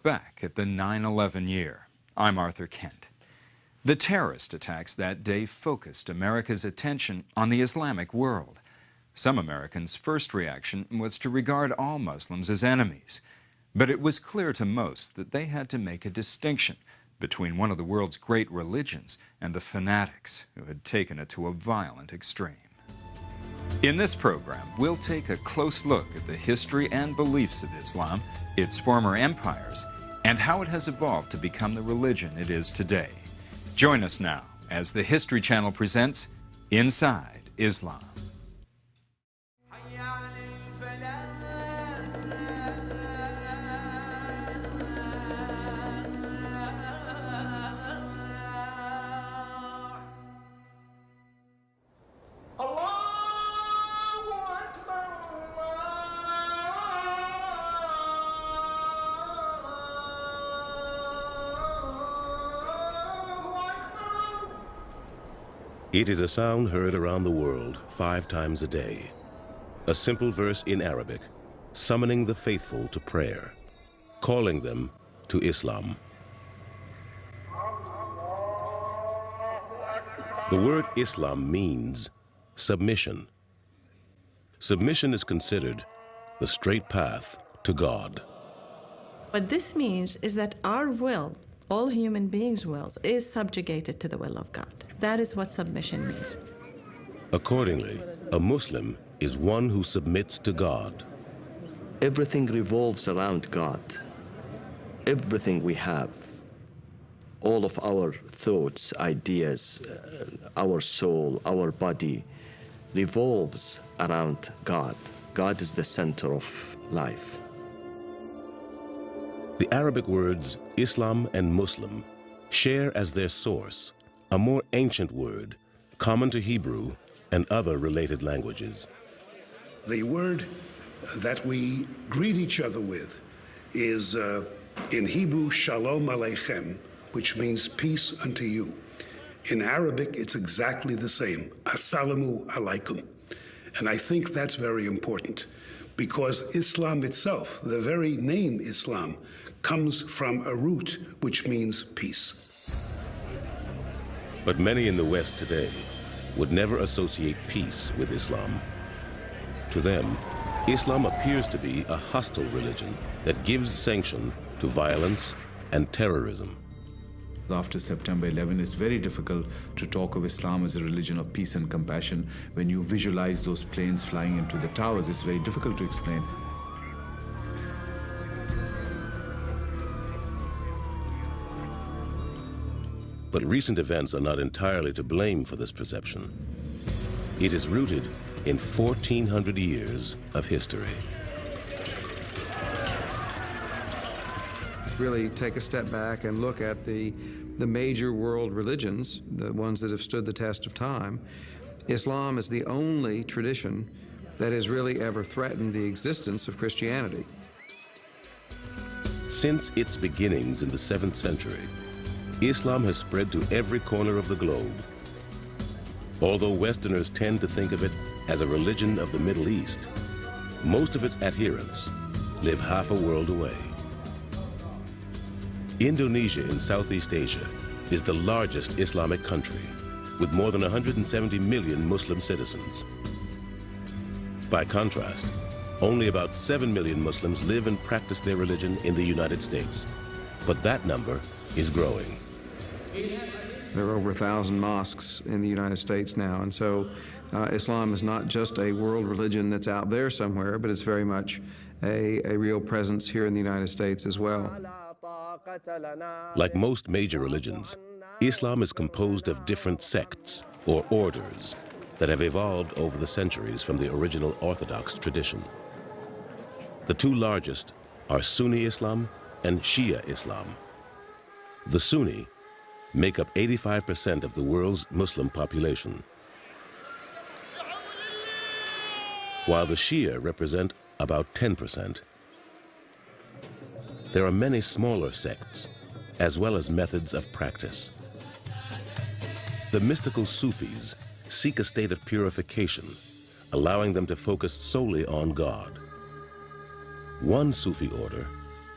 Back at the 9/11 year, I'm Arthur Kent. The terrorist attacks that day focused America's attention on the Islamic world. Some Americans' first reaction was to regard all Muslims as enemies. But it was clear to most that they had to make a distinction between one of the world's great religions and the fanatics who had taken it to a violent extreme. In this program, we'll take a close look at the history and beliefs of Islam, its former empires, and how it has evolved to become the religion it is today. Join us now as the History Channel presents Inside Islam. It is a sound heard around the world 5 times a day. A simple verse in Arabic, summoning the faithful to prayer, calling them to Islam. The word Islam means submission. Submission is considered the straight path to God. What this means is that our will, all human beings' wills, is subjugated to the will of God. That is what submission means. Accordingly, a Muslim is one who submits to God. Everything revolves around God. Everything we have, all of our thoughts, ideas, our soul, our body, revolves around God. God is the center of life. The Arabic words Islam and Muslim share as their source a more ancient word common to Hebrew and other related languages. The word that we greet each other with is in Hebrew, Shalom Aleichem, which means peace unto you. In Arabic, it's exactly the same, Assalamu Alaikum. And I think that's very important because Islam itself, the very name Islam, comes from a root which means peace. But many in the West today would never associate peace with Islam. To them, Islam appears to be a hostile religion that gives sanction to violence and terrorism. After September 11, it's very difficult to talk of Islam as a religion of peace and compassion. When you visualize those planes flying into the towers, it's very difficult to explain. But recent events are not entirely to blame for this perception. It is rooted in 1,400 years of history. Really take a step back and look at the major world religions, the ones that have stood the test of time. Islam is the only tradition that has really ever threatened the existence of Christianity. Since its beginnings in the 7th century, Islam has spread to every corner of the globe. Although Westerners tend to think of it as a religion of the Middle East, most of its adherents live half a world away. Indonesia in Southeast Asia is the largest Islamic country, with more than 170 million Muslim citizens. By contrast, only about 7 million Muslims live and practice their religion in the United States, but that number is growing. There are over 1,000 mosques in the United States now, and so Islam is not just a world religion that's out there somewhere, but it's very much a real presence here in the United States as well. Like most major religions, Islam is composed of different sects or orders that have evolved over the centuries from the original Orthodox tradition. The two largest are Sunni Islam and Shia Islam. The Sunni make up 85% of the world's Muslim population, while the Shia represent about 10%. There are many smaller sects, as well as methods of practice. The mystical Sufis seek a state of purification, allowing them to focus solely on God. One Sufi order,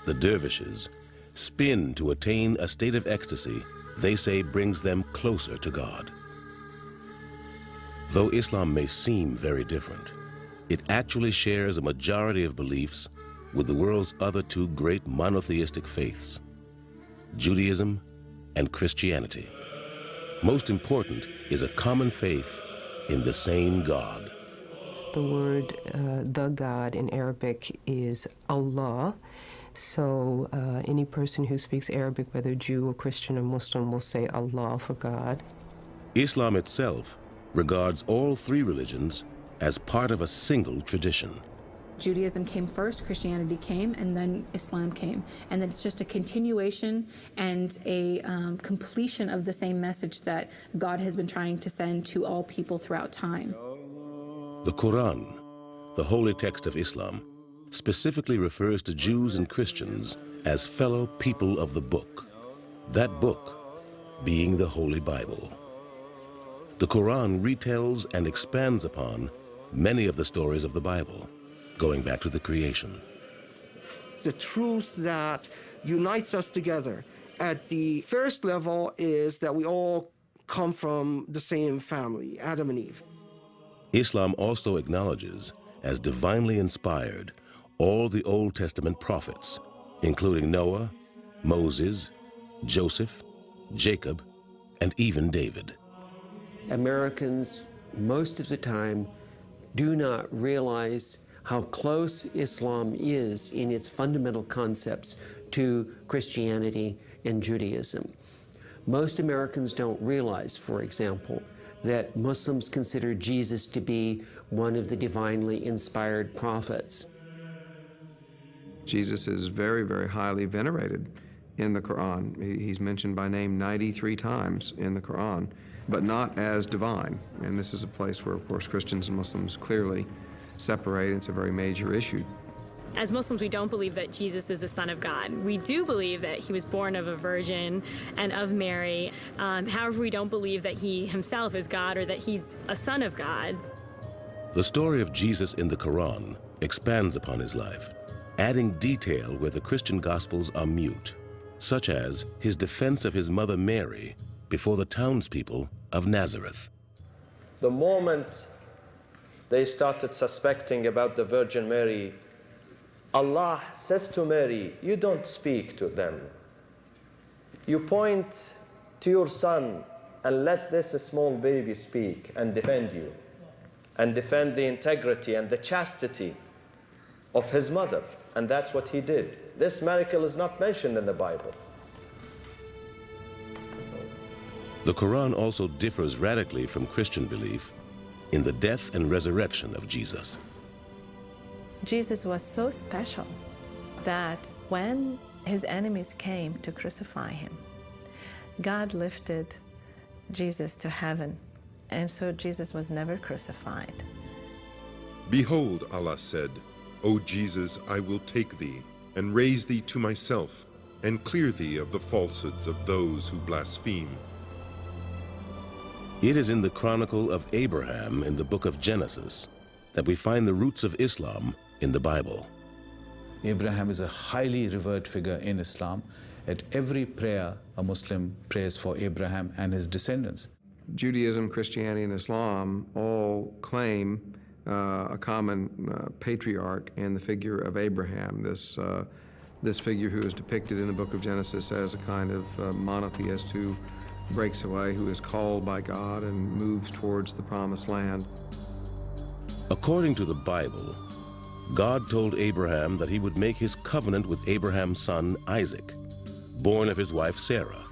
the Dervishes, spin to attain a state of ecstasy they say brings them closer to God. Though Islam may seem very different, it actually shares a majority of beliefs with the world's other two great monotheistic faiths, Judaism and Christianity. Most important is a common faith in the same God. The word the God in Arabic is Allah. So any person who speaks Arabic, whether Jew or Christian or Muslim, will say Allah for God. Islam itself regards all three religions as part of a single tradition. Judaism came first, Christianity came, and then Islam came. And then it's just a continuation and a completion of the same message that God has been trying to send to all people throughout time. The Quran, the holy text of Islam, specifically refers to Jews and Christians as fellow people of the book, that book being the Holy Bible. The Quran retells and expands upon many of the stories of the Bible, going back to the creation. The truth that unites us together at the first level is that we all come from the same family, Adam and Eve. Islam also acknowledges as divinely inspired all the Old Testament prophets, including Noah, Moses, Joseph, Jacob, and even David. Americans, most of the time, do not realize how close Islam is in its fundamental concepts to Christianity and Judaism. Most Americans don't realize, for example, that Muslims consider Jesus to be one of the divinely inspired prophets. Jesus is very, very highly venerated in the Quran. He's mentioned by name 93 times in the Quran, but not as divine. And this is a place where, of course, Christians and Muslims clearly separate. It's a very major issue. As Muslims, we don't believe that Jesus is the Son of God. We do believe that he was born of a virgin and of Mary. However, we don't believe that he himself is God or that he's a son of God. The story of Jesus in the Quran expands upon his life, adding detail where the Christian Gospels are mute, such as his defense of his mother Mary before the townspeople of Nazareth. The moment they started suspecting about the Virgin Mary, Allah says to Mary, you don't speak to them. You point to your son and let this small baby speak and defend you, and defend the integrity and the chastity of his mother. And that's what he did. This miracle is not mentioned in the Bible. The Quran also differs radically from Christian belief in the death and resurrection of Jesus. Jesus was so special that when his enemies came to crucify him, God lifted Jesus to heaven, and so Jesus was never crucified. Behold, Allah said, O Jesus, I will take thee and raise thee to myself and clear thee of the falsehoods of those who blaspheme. It is in the chronicle of Abraham in the book of Genesis that we find the roots of Islam in the Bible. Abraham is a highly revered figure in Islam. At every prayer, a Muslim prays for Abraham and his descendants. Judaism, Christianity, and Islam all claim a common patriarch in the figure of Abraham, this figure who is depicted in the book of Genesis as a kind of monotheist who breaks away, who is called by God and moves towards the promised land. According to the Bible, God told Abraham that he would make his covenant with Abraham's son Isaac, born of his wife Sarah.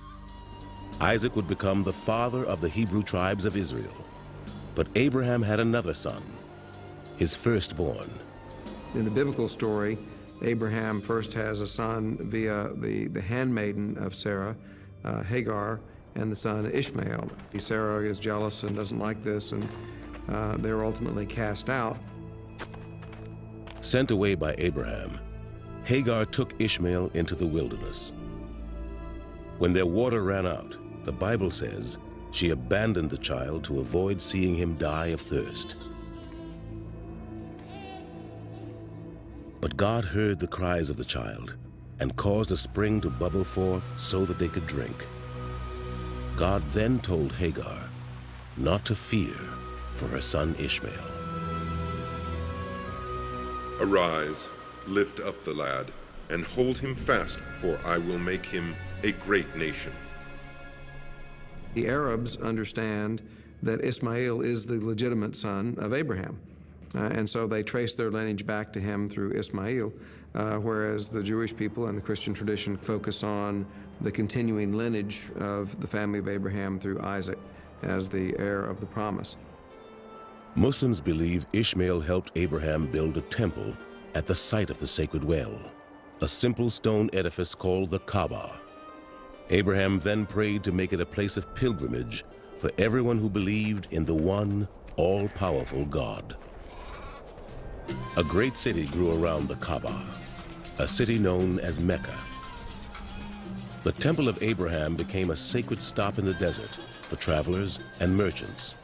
Isaac would become the father of the Hebrew tribes of Israel. But Abraham had another son, his firstborn. In the biblical story, Abraham first has a son via the handmaiden of Sarah, Hagar, and the son Ishmael. Sarah is jealous and doesn't like this, and they're ultimately cast out. Sent away by Abraham, Hagar took Ishmael into the wilderness. When their water ran out, the Bible says she abandoned the child to avoid seeing him die of thirst. But God heard the cries of the child and caused a spring to bubble forth so that they could drink. God then told Hagar not to fear for her son Ishmael. Arise, lift up the lad, and hold him fast, for I will make him a great nation. The Arabs understand that Ismail is the legitimate son of Abraham. And so they trace their lineage back to him through Ismail, whereas the Jewish people and the Christian tradition focus on the continuing lineage of the family of Abraham through Isaac as the heir of the promise. Muslims believe Ishmael helped Abraham build a temple at the site of the sacred well, a simple stone edifice called the Kaaba. Abraham then prayed to make it a place of pilgrimage for everyone who believed in the one all-powerful God. A great city grew around the Kaaba, a city known as Mecca. The Temple of Abraham became a sacred stop in the desert for travelers and merchants.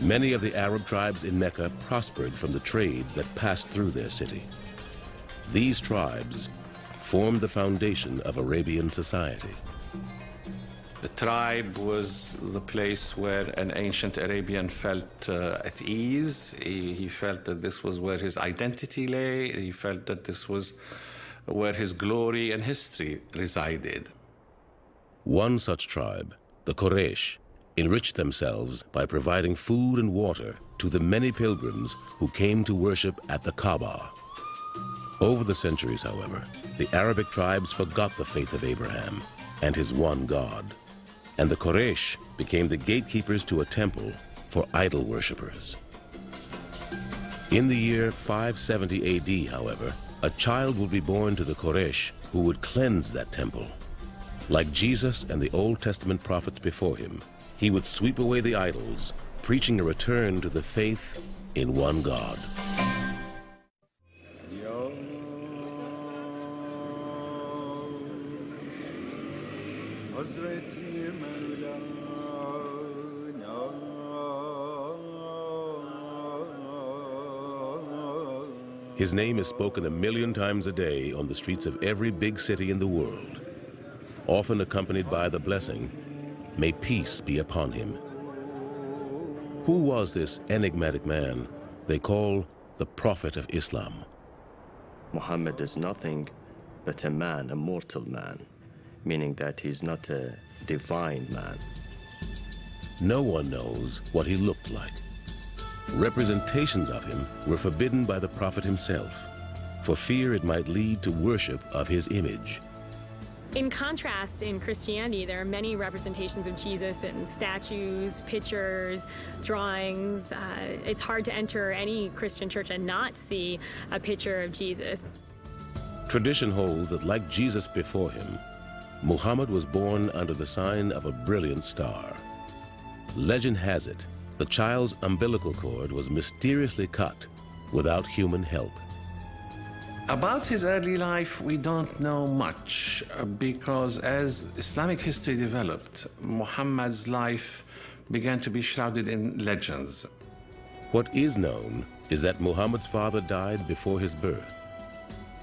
Many of the Arab tribes in Mecca prospered from the trade that passed through their city. These tribes formed the foundation of Arabian society. The tribe was the place where an ancient Arabian felt at ease. He felt that this was where his identity lay. He felt that this was where his glory and history resided. One such tribe, the Quraysh, enriched themselves by providing food and water to the many pilgrims who came to worship at the Kaaba. Over the centuries, however, the Arabic tribes forgot the faith of Abraham and his one God, and the Quraysh became the gatekeepers to a temple for idol worshippers. In the year 570 AD, however, a child would be born to the Quraysh who would cleanse that temple. Like Jesus and the Old Testament prophets before him, he would sweep away the idols, preaching a return to the faith in one God. His name is spoken 1,000,000 times a day on the streets of every big city in the world, often accompanied by the blessing, "May peace be upon him." Who was this enigmatic man they call the Prophet of Islam? Muhammad is nothing but a man, a mortal man, meaning that he's not a divine man. No one knows what he looked like. Representations of him were forbidden by the Prophet himself, for fear it might lead to worship of his image. In contrast, in Christianity, there are many representations of Jesus in statues, pictures, drawings. It's hard to enter any Christian church and not see a picture of Jesus. Tradition holds that, like Jesus before him, Muhammad was born under the sign of a brilliant star. Legend has it, the child's umbilical cord was mysteriously cut without human help. About his early life, we don't know much because as Islamic history developed, Muhammad's life began to be shrouded in legends. What is known is that Muhammad's father died before his birth,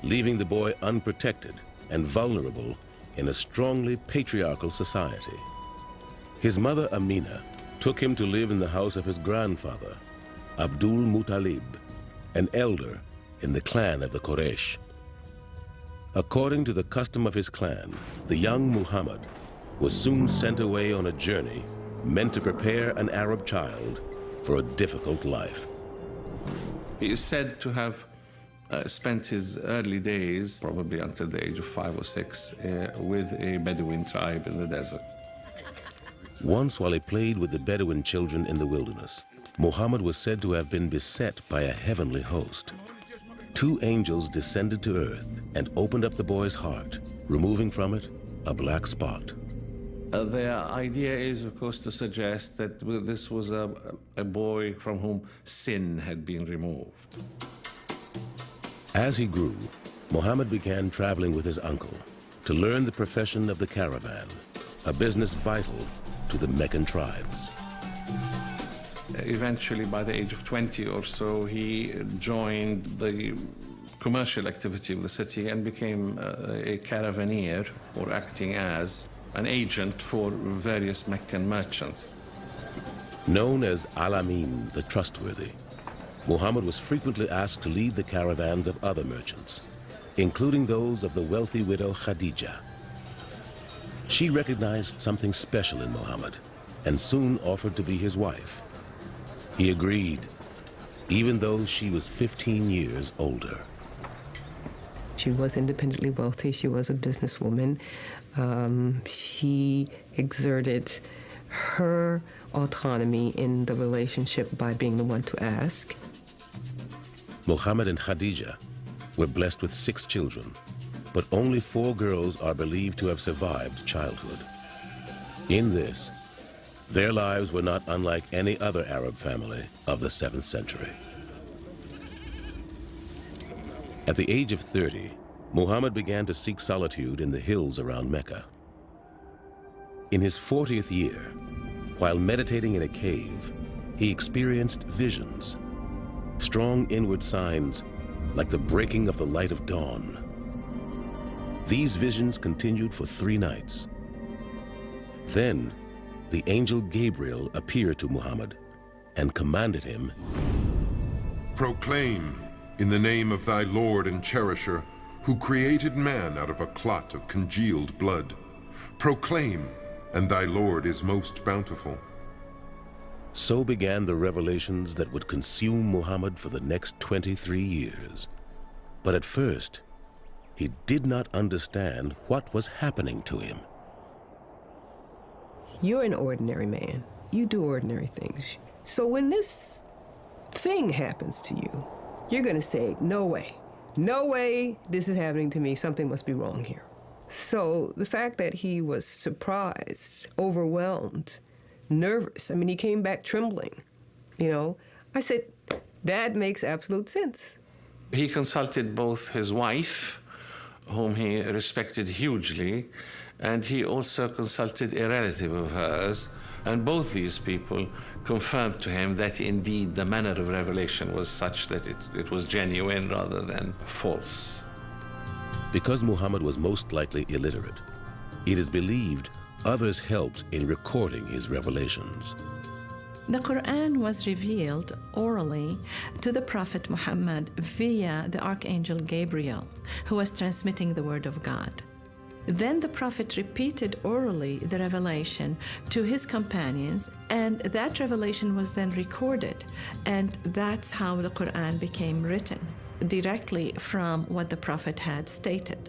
leaving the boy unprotected and vulnerable in a strongly patriarchal society. His mother Amina took him to live in the house of his grandfather, Abdul Muttalib, an elder in the clan of the Quraysh. According to the custom of his clan, the young Muhammad was soon sent away on a journey meant to prepare an Arab child for a difficult life. He is said to have spent his early days, probably until the age of 5 or 6, with a Bedouin tribe in the desert. Once, while he played with the Bedouin children in the wilderness, Muhammad was said to have been beset by a heavenly host. 2 angels descended to earth and opened up the boy's heart, removing from it a black spot. The idea is, of course, to suggest that this was a boy from whom sin had been removed. As he grew, Muhammad began traveling with his uncle to learn the profession of the caravan, a business vital to the Meccan tribes. Eventually, by the age of 20 or so, he joined the commercial activity of the city and became a caravaneer, or acting as an agent for various Meccan merchants. Known as Al-Amin, the trustworthy, Muhammad was frequently asked to lead the caravans of other merchants, including those of the wealthy widow Khadija. She recognized something special in Muhammad and soon offered to be his wife. He agreed, even though she was 15 years older. She was independently wealthy. She was a businesswoman. She exerted her autonomy in the relationship by being the one to ask. Muhammad and Khadija were blessed with 6 children, but only 4 girls are believed to have survived childhood. In this, their lives were not unlike any other Arab family of the 7th century. At the age of 30, Muhammad began to seek solitude in the hills around Mecca. In his 40th year, while meditating in a cave, he experienced visions, strong inward signs like the breaking of the light of dawn. These visions continued for 3 nights. Then, the angel Gabriel appeared to Muhammad and commanded him, Proclaim in the name of thy Lord and Cherisher, who created man out of a clot of congealed blood. Proclaim, and thy Lord is most bountiful. So began the revelations that would consume Muhammad for the next 23 years. But at first, he did not understand what was happening to him. You're an ordinary man. You do ordinary things. So when this thing happens to you, you're going to say, no way this is happening to me. Something must be wrong here. So the fact that he was surprised, overwhelmed, nervous, I mean, he came back trembling, I said, that makes absolute sense. He consulted both his wife, whom he respected hugely, and he also consulted a relative of hers, and both these people confirmed to him that indeed the manner of revelation was such that it was genuine rather than false. Because Muhammad was most likely illiterate, it is believed others helped in recording his revelations. The Quran was revealed orally to the Prophet Muhammad via the Archangel Gabriel, who was transmitting the Word of God. Then the Prophet repeated orally the revelation to his companions, and that revelation was then recorded, and that's how the Quran became written, directly from what the Prophet had stated.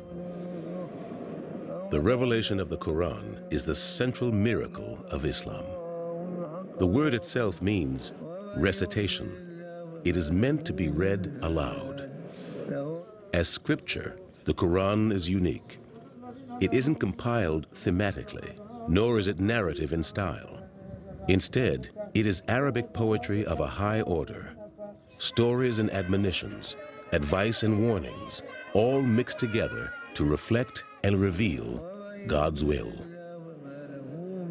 The revelation of the Quran is the central miracle of Islam. The word itself means recitation. It is meant to be read aloud. As scripture, the Quran is unique. It isn't compiled thematically, nor is it narrative in style. Instead, it is Arabic poetry of a high order. Stories and admonitions, advice and warnings, all mixed together to reflect and reveal God's will.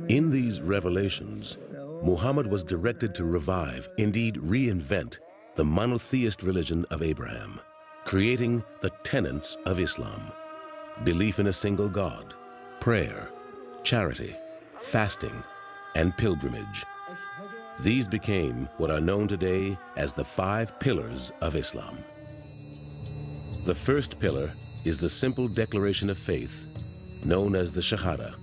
In these revelations, Muhammad was directed to revive, indeed reinvent, the monotheist religion of Abraham, creating the tenets of Islam: belief in a single God, prayer, charity, fasting, and pilgrimage. These became what are known today as the 5 pillars of Islam. The first pillar is the simple declaration of faith, known as the Shahada.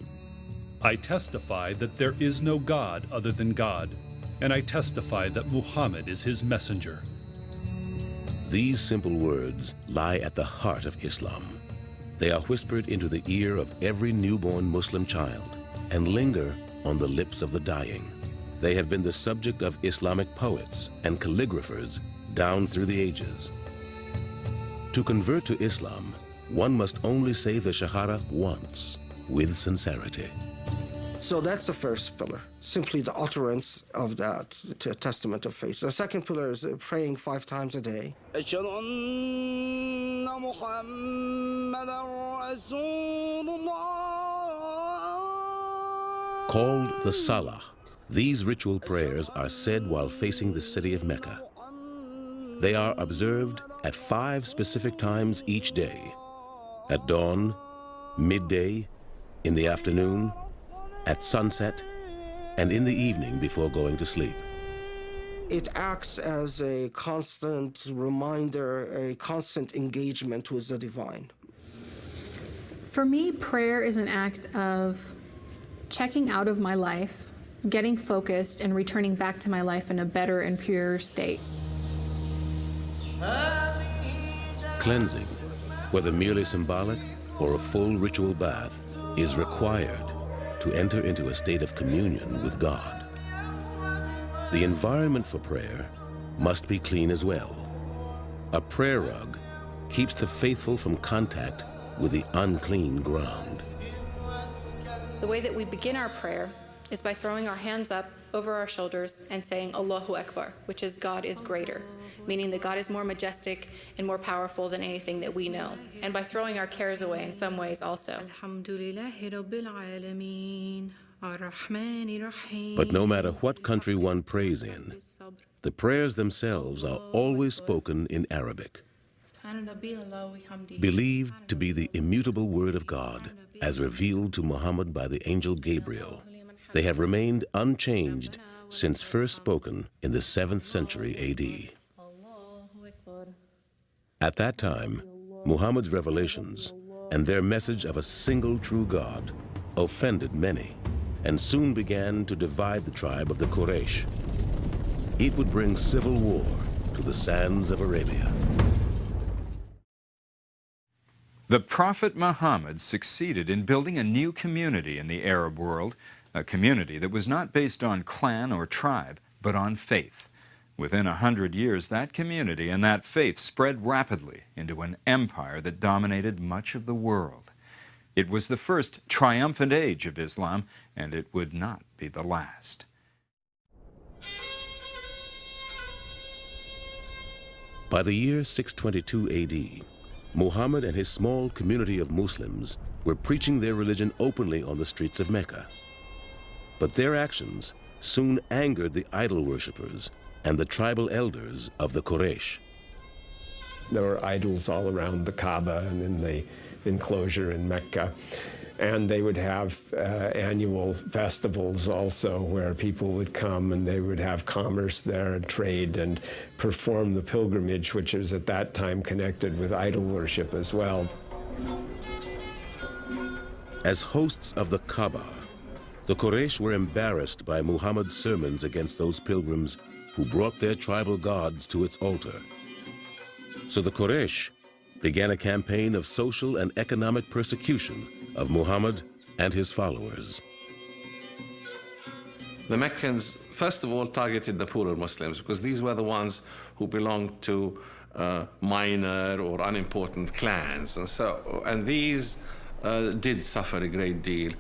I testify that there is no God other than God, and I testify that Muhammad is his messenger. These simple words lie at the heart of Islam. They are whispered into the ear of every newborn Muslim child and linger on the lips of the dying. They have been the subject of Islamic poets and calligraphers down through the ages. To convert to Islam, one must only say the Shahada once, with sincerity. So that's the first pillar, simply the utterance of that testament of faith. The second pillar is praying 5 times a day. Called the Salah, these ritual prayers are said while facing the city of Mecca. They are observed at 5 specific times each day: at dawn, midday, in the afternoon, at sunset, and in the evening before going to sleep. It acts as a constant reminder, a constant engagement with the divine. For me, prayer is an act of checking out of my life, getting focused, and returning back to my life in a better and purer state. Cleansing, whether merely symbolic or a full ritual bath, is required to enter into a state of communion with God. The environment for prayer must be clean as well. A prayer rug keeps the faithful from contact with the unclean ground. The way that we begin our prayer is by throwing our hands up over our shoulders and saying Allahu Akbar, which is God is greater, meaning that God is more majestic and more powerful than anything that we know, and by throwing our cares away in some ways also. But no matter what country one prays in, the prayers themselves are always spoken in Arabic, believed to be the immutable word of God as revealed to Muhammad by the angel Gabriel. They have remained unchanged since first spoken in the 7th century AD. At that time, Muhammad's revelations and their message of a single true God offended many and soon began to divide the tribe of the Quraysh. It would bring civil war to the sands of Arabia. The Prophet Muhammad succeeded in building a new community in the Arab world, a community that was not based on clan or tribe, but on faith. Within 100 years, that community and that faith spread rapidly into an empire that dominated much of the world. It was the first triumphant age of Islam, and it would not be the last. By the year 622 AD, Muhammad and his small community of Muslims were preaching their religion openly on the streets of Mecca. But their actions soon angered the idol worshippers and the tribal elders of the Quraysh. There were idols all around the Kaaba and in the enclosure in Mecca. And they would have annual festivals also where people would come and they would have commerce there and trade and perform the pilgrimage, which was at that time connected with idol worship as well. As hosts of the Kaaba, the Quraysh were embarrassed by Muhammad's sermons against those pilgrims who brought their tribal gods to its altar. So the Quraysh began a campaign of social and economic persecution of Muhammad and his followers. The Meccans, first of all, targeted the poorer Muslims because these were the ones who belonged to minor or unimportant clans. And these did suffer a great deal.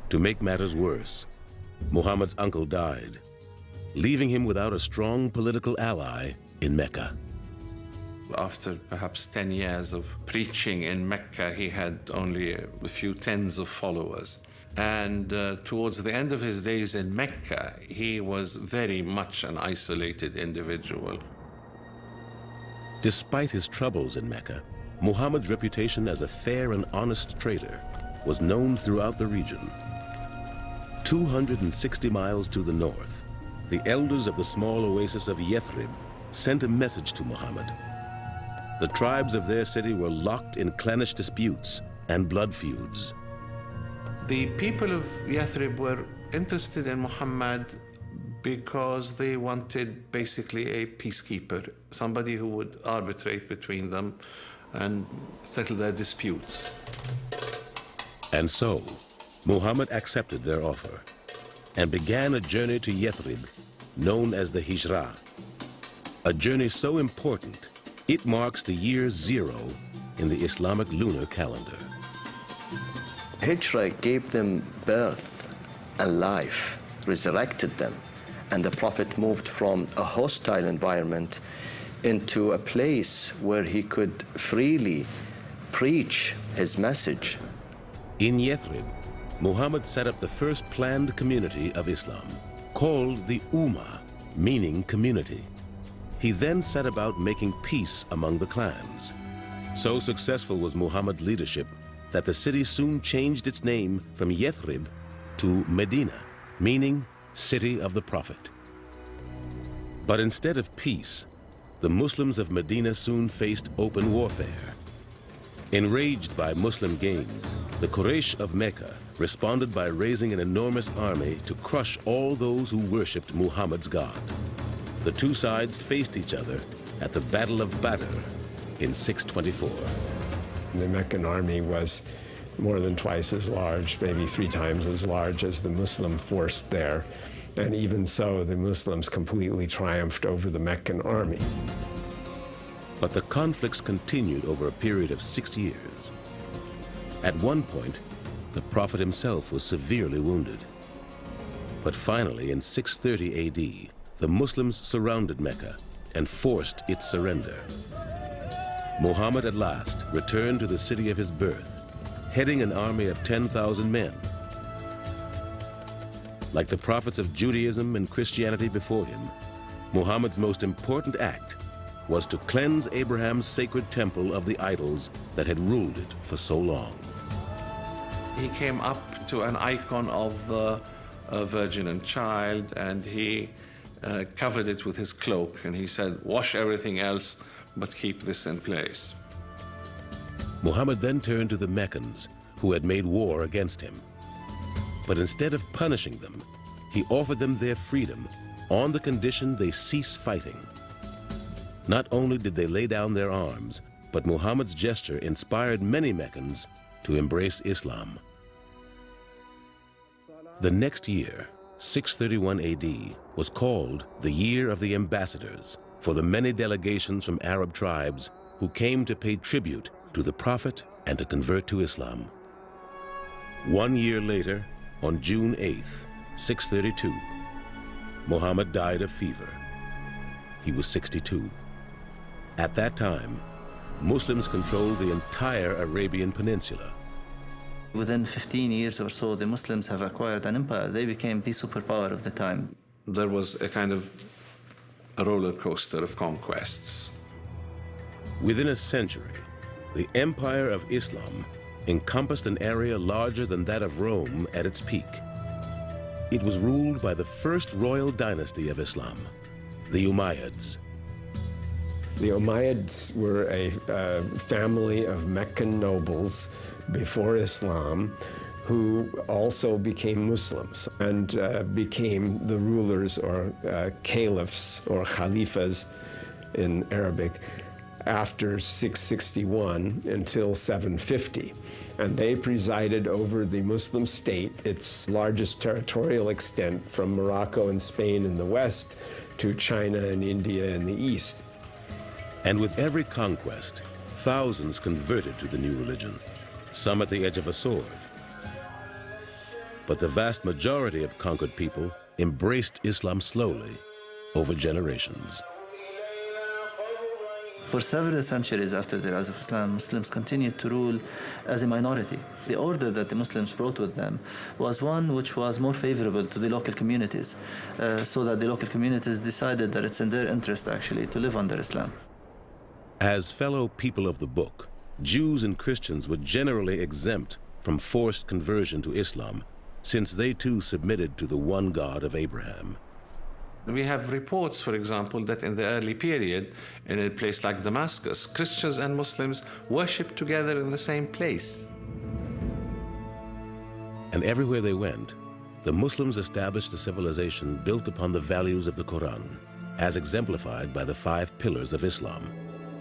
To make matters worse, Muhammad's uncle died, leaving him without a strong political ally in Mecca. After perhaps 10 years of preaching in Mecca, he had only a few tens of followers. And towards the end of his days in Mecca, he was very much an isolated individual. Despite his troubles in Mecca, Muhammad's reputation as a fair and honest trader was known throughout the region. 260 miles to the north, the elders of the small oasis of Yathrib sent a message to Muhammad. The tribes of their city were locked in clannish disputes and blood feuds. The people of Yathrib were interested in Muhammad because they wanted basically a peacekeeper, somebody who would arbitrate between them and settle their disputes. And so, Muhammad accepted their offer and began a journey to Yathrib, known as the Hijra. A journey so important, it marks the year 0 in the Islamic lunar calendar. Hijra gave them birth and life, resurrected them, and the Prophet moved from a hostile environment into a place where he could freely preach his message. In Yathrib, Muhammad set up the first planned community of Islam, called the Ummah, meaning community. he then set about making peace among the clans. So successful was Muhammad's leadership that the city soon changed its name from Yathrib to Medina, meaning City of the Prophet. But instead of peace, the Muslims of Medina soon faced open warfare. Enraged by Muslim gains, the Quraysh of Mecca responded by raising an enormous army to crush all those who worshipped Muhammad's God. The two sides faced each other at the Battle of Badr in 624. The Meccan army was more than twice as large, maybe 3 times as large as the Muslim force there. And even so, the Muslims completely triumphed over the Meccan army. But the conflicts continued over a period of 6 years. At one point, the Prophet himself was severely wounded. But finally, in 630 AD, the Muslims surrounded Mecca and forced its surrender. Muhammad at last returned to the city of his birth, heading an army of 10,000 men. Like the prophets of Judaism and Christianity before him, Muhammad's most important act was to cleanse Abraham's sacred temple of the idols that had ruled it for so long. He came up to an icon of the Virgin and Child, and he covered it with his cloak, and he said, "Wash everything else, but keep this in place." Muhammad then turned to the Meccans, who had made war against him. But instead of punishing them, he offered them their freedom on the condition they cease fighting. Not only did they lay down their arms, but Muhammad's gesture inspired many Meccans to embrace Islam. The next year, 631 AD, was called the Year of the Ambassadors for the many delegations from Arab tribes who came to pay tribute to the Prophet and to convert to Islam. 1 year later, on June 8th, 632, Muhammad died of fever. He was 62. At that time, Muslims controlled the entire Arabian Peninsula. Within 15 years or so, the Muslims have acquired an empire. They became the superpower of the time. There was a kind of a roller coaster of conquests. Within a century, the Empire of Islam encompassed an area larger than that of Rome at its peak. It was ruled by the first royal dynasty of Islam, the Umayyads. The Umayyads were a family of Meccan nobles before Islam who also became Muslims and became the rulers or caliphs or khalifas in Arabic after 661 until 750. And they presided over the Muslim state, its largest territorial extent from Morocco and Spain in the west to China and India in the east. And with every conquest, thousands converted to the new religion, some at the edge of a sword. But the vast majority of conquered people embraced Islam slowly over generations. For several centuries after the rise of Islam, Muslims continued to rule as a minority. The order that the Muslims brought with them was one which was more favorable to the local communities, so that the local communities decided that it's in their interest actually to live under Islam. As fellow people of the book, Jews and Christians were generally exempt from forced conversion to Islam, since they too submitted to the one God of Abraham. We have reports, for example, that in the early period, in a place like Damascus, Christians and Muslims worshipped together in the same place. And everywhere they went, the Muslims established a civilization built upon the values of the Quran, as exemplified by the 5 pillars of Islam,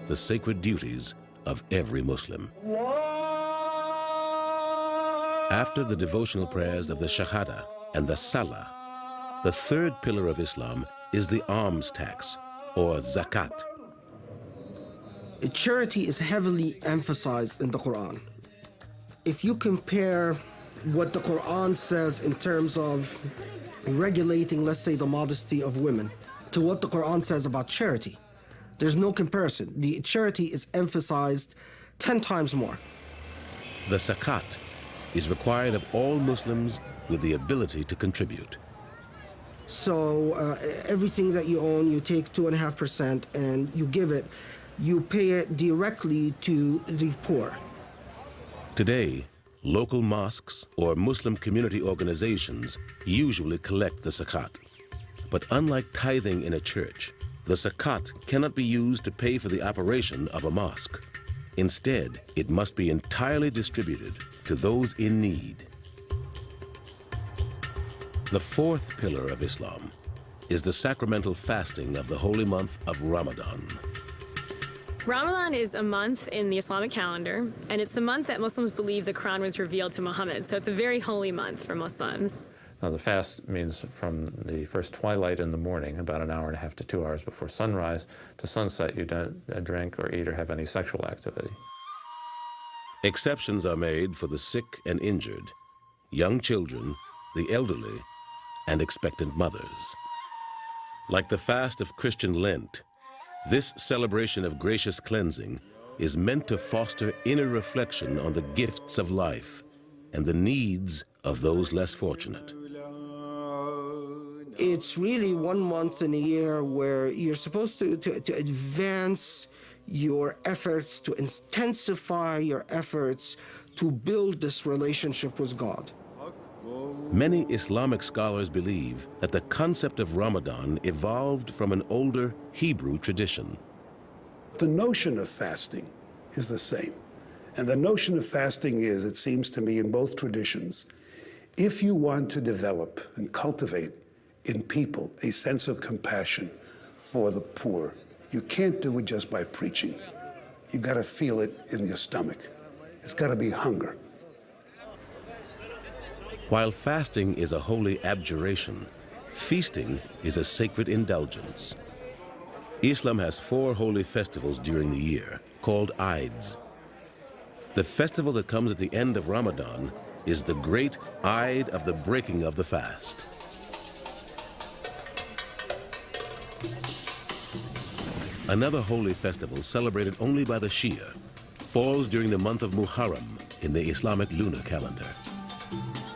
the sacred duties of every Muslim. After the devotional prayers of the Shahada and the Salah, the 3rd pillar of Islam is the alms tax, or zakat. Charity is heavily emphasized in the Quran. If you compare what the Quran says in terms of regulating, let's say, the modesty of women, to what the Quran says about charity, there's no comparison. The charity is emphasized 10 times more. The zakat is required of all Muslims with the ability to contribute. So everything that you own, you take 2.5% and you give it. You pay it directly to the poor. Today, local mosques or Muslim community organizations usually collect the zakat. But unlike tithing in a church, the zakat cannot be used to pay for the operation of a mosque. Instead, it must be entirely distributed to those in need. The fourth pillar of Islam is the sacramental fasting of the holy month of Ramadan. Ramadan is a month in the Islamic calendar, and it's the month that Muslims believe the Quran was revealed to Muhammad, so it's a very holy month for Muslims. Now, the fast means from the first twilight in the morning, about an hour and a half to 2 hours before sunrise, to sunset, you don't drink or eat or have any sexual activity. Exceptions are made for the sick and injured, young children, the elderly, and expectant mothers. Like the fast of Christian Lent, this celebration of gracious cleansing is meant to foster inner reflection on the gifts of life and the needs of those less fortunate. It's really 1 month in a year where you're supposed to advance your efforts, to intensify your efforts to build this relationship with God. Many Islamic scholars believe that the concept of Ramadan evolved from an older Hebrew tradition. The notion of fasting is the same. And the notion of fasting is, it seems to me, in both traditions, if you want to develop and cultivate in people a sense of compassion for the poor, you can't do it just by preaching. You've got to feel it in your stomach. It's got to be hunger. While fasting is a holy abjuration, feasting is a sacred indulgence. Islam has 4 holy festivals during the year, called Eids. The festival that comes at the end of Ramadan is the great Eid of the breaking of the fast. Another holy festival celebrated only by the Shia falls during the month of Muharram in the Islamic lunar calendar.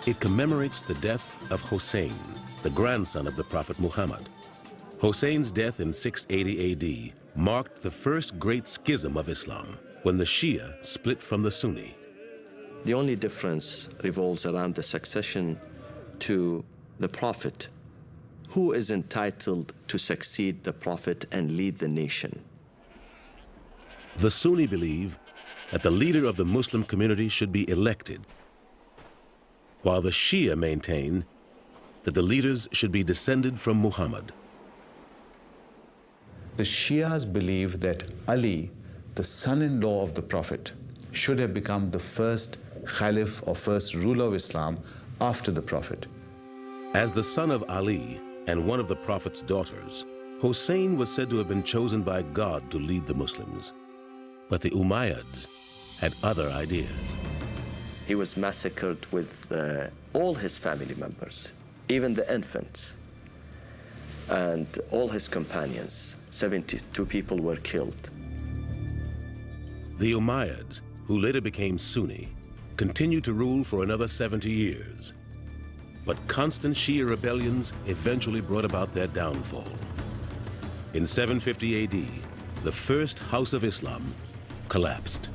It commemorates the death of Hussein, the grandson of the Prophet Muhammad. Hussein's death in 680 AD marked the first great schism of Islam, when the Shia split from the Sunni. The only difference revolves around the succession to the Prophet. Who is entitled to succeed the Prophet and lead the nation? The Sunni believe that the leader of the Muslim community should be elected, while the Shia maintain that the leaders should be descended from Muhammad. The Shias believe that Ali, the son-in-law of the Prophet, should have become the first Caliph or first ruler of Islam after the Prophet. As the son of Ali and one of the Prophet's daughters, Hussein was said to have been chosen by God to lead the Muslims. But the Umayyads had other ideas. He was massacred with all his family members, even the infants, and all his companions. 72 people were killed. The Umayyads, who later became Sunni, continued to rule for another 70 years. But constant Shia rebellions eventually brought about their downfall. In 750 AD, the first House of Islam collapsed.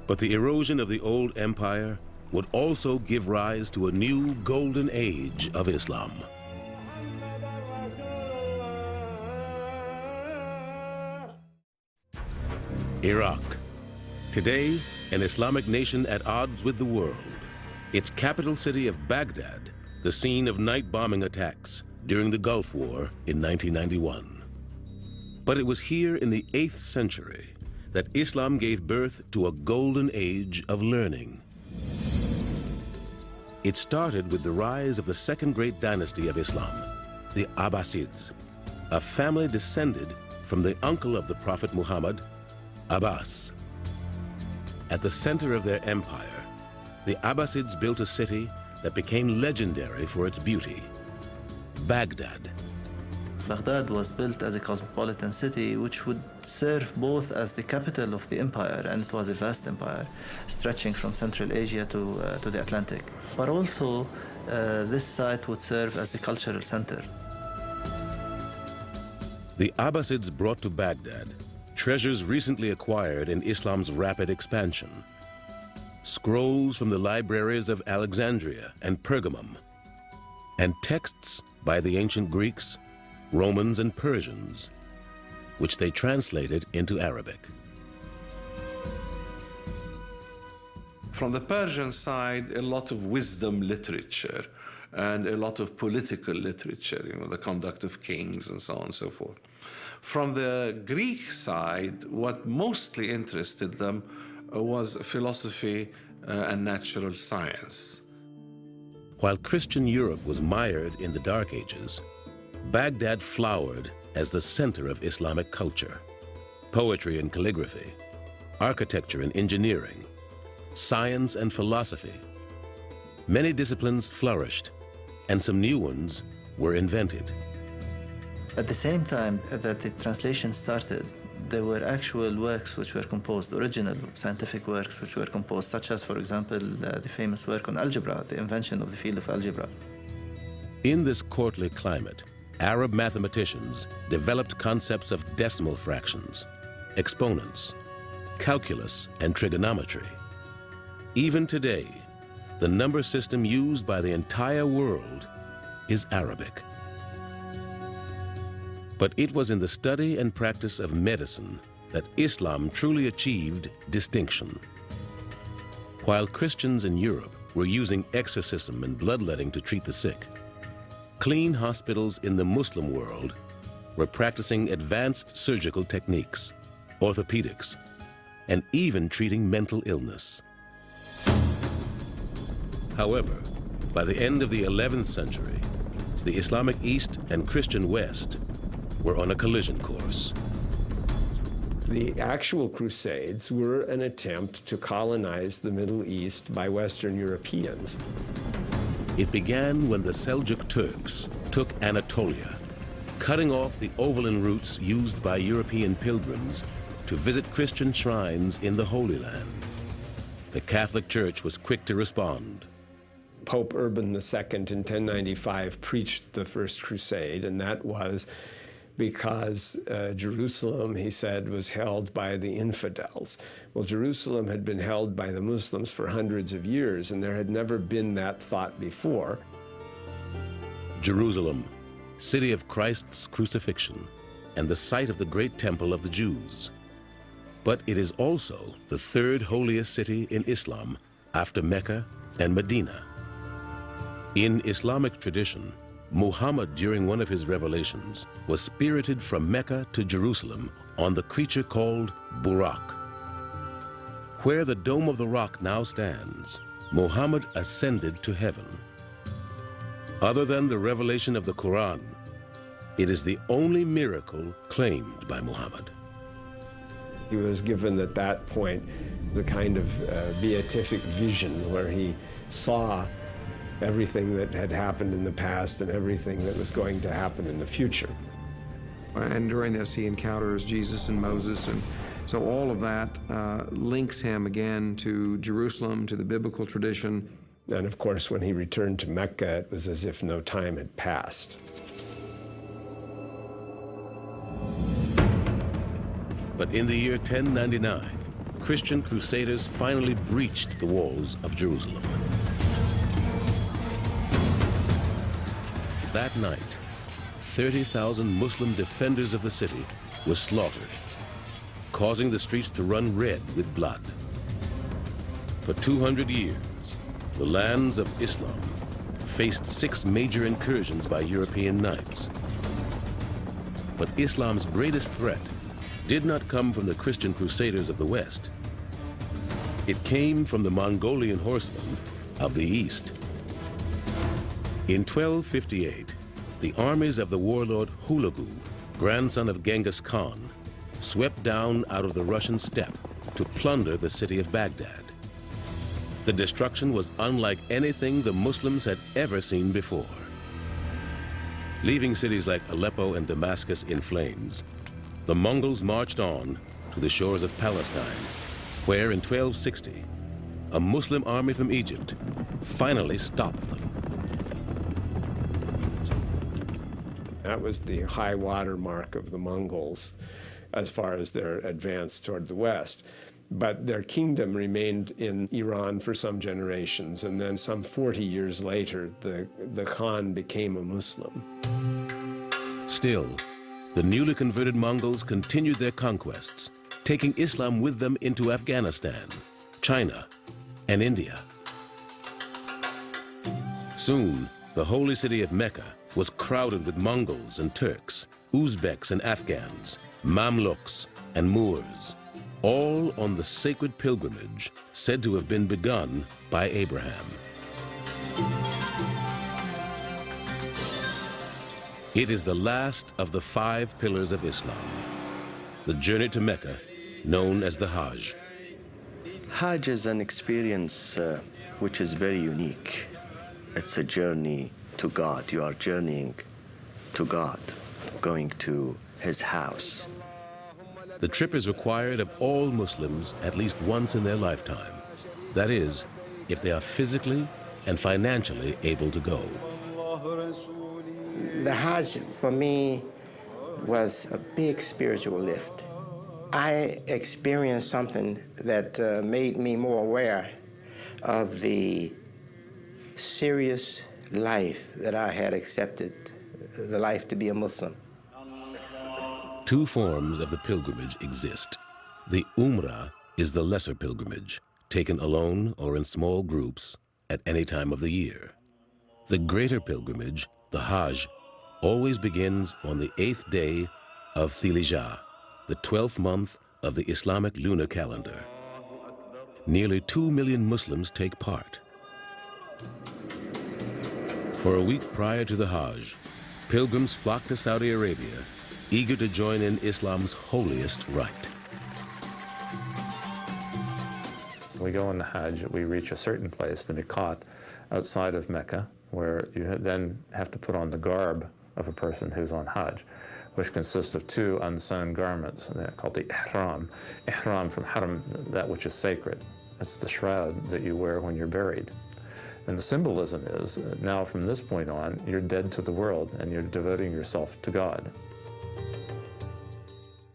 But the erosion of the old empire would also give rise to a new golden age of Islam. Iraq. Today, an Islamic nation at odds with the world. Its capital city of Baghdad, the scene of night bombing attacks during the Gulf War in 1991. But it was here in the 8th century that Islam gave birth to a golden age of learning. It started with the rise of the second great dynasty of Islam, the Abbasids, a family descended from the uncle of the Prophet Muhammad, Abbas. At the center of their empire, the Abbasids built a city that became legendary for its beauty, Baghdad. Baghdad was built as a cosmopolitan city which would serve both as the capital of the empire, and it was a vast empire stretching from Central Asia to the Atlantic, but also this site would serve as the cultural center. The Abbasids brought to Baghdad treasures recently acquired in Islam's rapid expansion. Scrolls from the libraries of Alexandria and Pergamum, and texts by the ancient Greeks, Romans, and Persians, which they translated into Arabic. From the Persian side, a lot of wisdom literature and a lot of political literature, the conduct of kings and so on and so forth. From the Greek side, what mostly interested them was philosophy and natural science. While Christian Europe was mired in the Dark Ages, Baghdad flowered as the center of Islamic culture. Poetry and calligraphy, architecture and engineering, science and philosophy. Many disciplines flourished, and some new ones were invented. At the same time that the translation started, there were actual works which were composed, original scientific works which were composed, such as, for example, the famous work on algebra, the invention of the field of algebra. In this courtly climate, Arab mathematicians developed concepts of decimal fractions, exponents, calculus, and trigonometry. Even today, the number system used by the entire world is Arabic. But it was in the study and practice of medicine that Islam truly achieved distinction. While Christians in Europe were using exorcism and bloodletting to treat the sick, clean hospitals in the Muslim world were practicing advanced surgical techniques, orthopedics, and even treating mental illness. However, by the end of the 11th century, the Islamic East and Christian West were on a collision course. The actual Crusades were an attempt to colonize the Middle East by Western Europeans. It began when the Seljuk Turks took Anatolia, cutting off the overland routes used by European pilgrims to visit Christian shrines in the Holy Land. The Catholic Church was quick to respond. Pope Urban II in 1095 preached the First Crusade, and that was because Jerusalem, he said, was held by the infidels. Well, Jerusalem had been held by the Muslims for hundreds of years, and there had never been that thought before. Jerusalem, city of Christ's crucifixion, and the site of the great temple of the Jews. But it is also the third holiest city in Islam after Mecca and Medina. In Islamic tradition, Muhammad, during one of his revelations, was spirited from Mecca to Jerusalem on the creature called Buraq. Where the Dome of the Rock now stands, Muhammad ascended to heaven. Other than the revelation of the Quran, it is the only miracle claimed by Muhammad. He was given at that point the kind of beatific vision where he saw everything that had happened in the past and everything that was going to happen in the future. And during this, he encounters Jesus and Moses, and so all of that links him again to Jerusalem, to the biblical tradition. And of course, when he returned to Mecca, it was as if no time had passed. But in the year 1099, Christian crusaders finally breached the walls of Jerusalem. That night, 30,000 Muslim defenders of the city were slaughtered, causing the streets to run red with blood. For 200 years, the lands of Islam faced 6 major incursions by European knights. But Islam's greatest threat did not come from the Christian crusaders of the West. It came from the Mongolian horsemen of the East. In 1258, the armies of the warlord Hulagu, grandson of Genghis Khan, swept down out of the Russian steppe to plunder the city of Baghdad. The destruction was unlike anything the Muslims had ever seen before. Leaving cities like Aleppo and Damascus in flames, the Mongols marched on to the shores of Palestine, where in 1260, a Muslim army from Egypt finally stopped them. That was the high water mark of the Mongols as far as their advance toward the west. But their kingdom remained in Iran for some generations, and then some 40 years later, the Khan became a Muslim. Still, the newly converted Mongols continued their conquests, taking Islam with them into Afghanistan, China, and India. Soon, the holy city of Mecca was crowded with Mongols and Turks, Uzbeks and Afghans, Mamluks and Moors, all on the sacred pilgrimage said to have been begun by Abraham. It is the last of the 5 pillars of Islam, the journey to Mecca, known as the Hajj. Hajj is an experience which is very unique. It's a journey to God. You are journeying to God, going to His house. The trip is required of all Muslims at least once in their lifetime. That is, if they are physically and financially able to go. The Hajj, for me, was a big spiritual lift. I experienced something that made me more aware of the serious life that I had accepted, the life to be a Muslim. 2 forms of the pilgrimage exist. The Umrah is the lesser pilgrimage, taken alone or in small groups at any time of the year. The greater pilgrimage, the Hajj, always begins on the 8th day of Dhul Hijjah, the 12th month of the Islamic lunar calendar. Nearly 2 million Muslims take part. For a week prior to the Hajj, pilgrims flock to Saudi Arabia, eager to join in Islam's holiest rite. We go on the Hajj, we reach a certain place, the Miqat, outside of Mecca, where you then have to put on the garb of a person who's on Hajj, which consists of 2 unsewn garments called the ihram. Ihram from haram, that which is sacred. It's the shroud that you wear when you're buried. And the symbolism is, now from this point on, you're dead to the world and you're devoting yourself to God.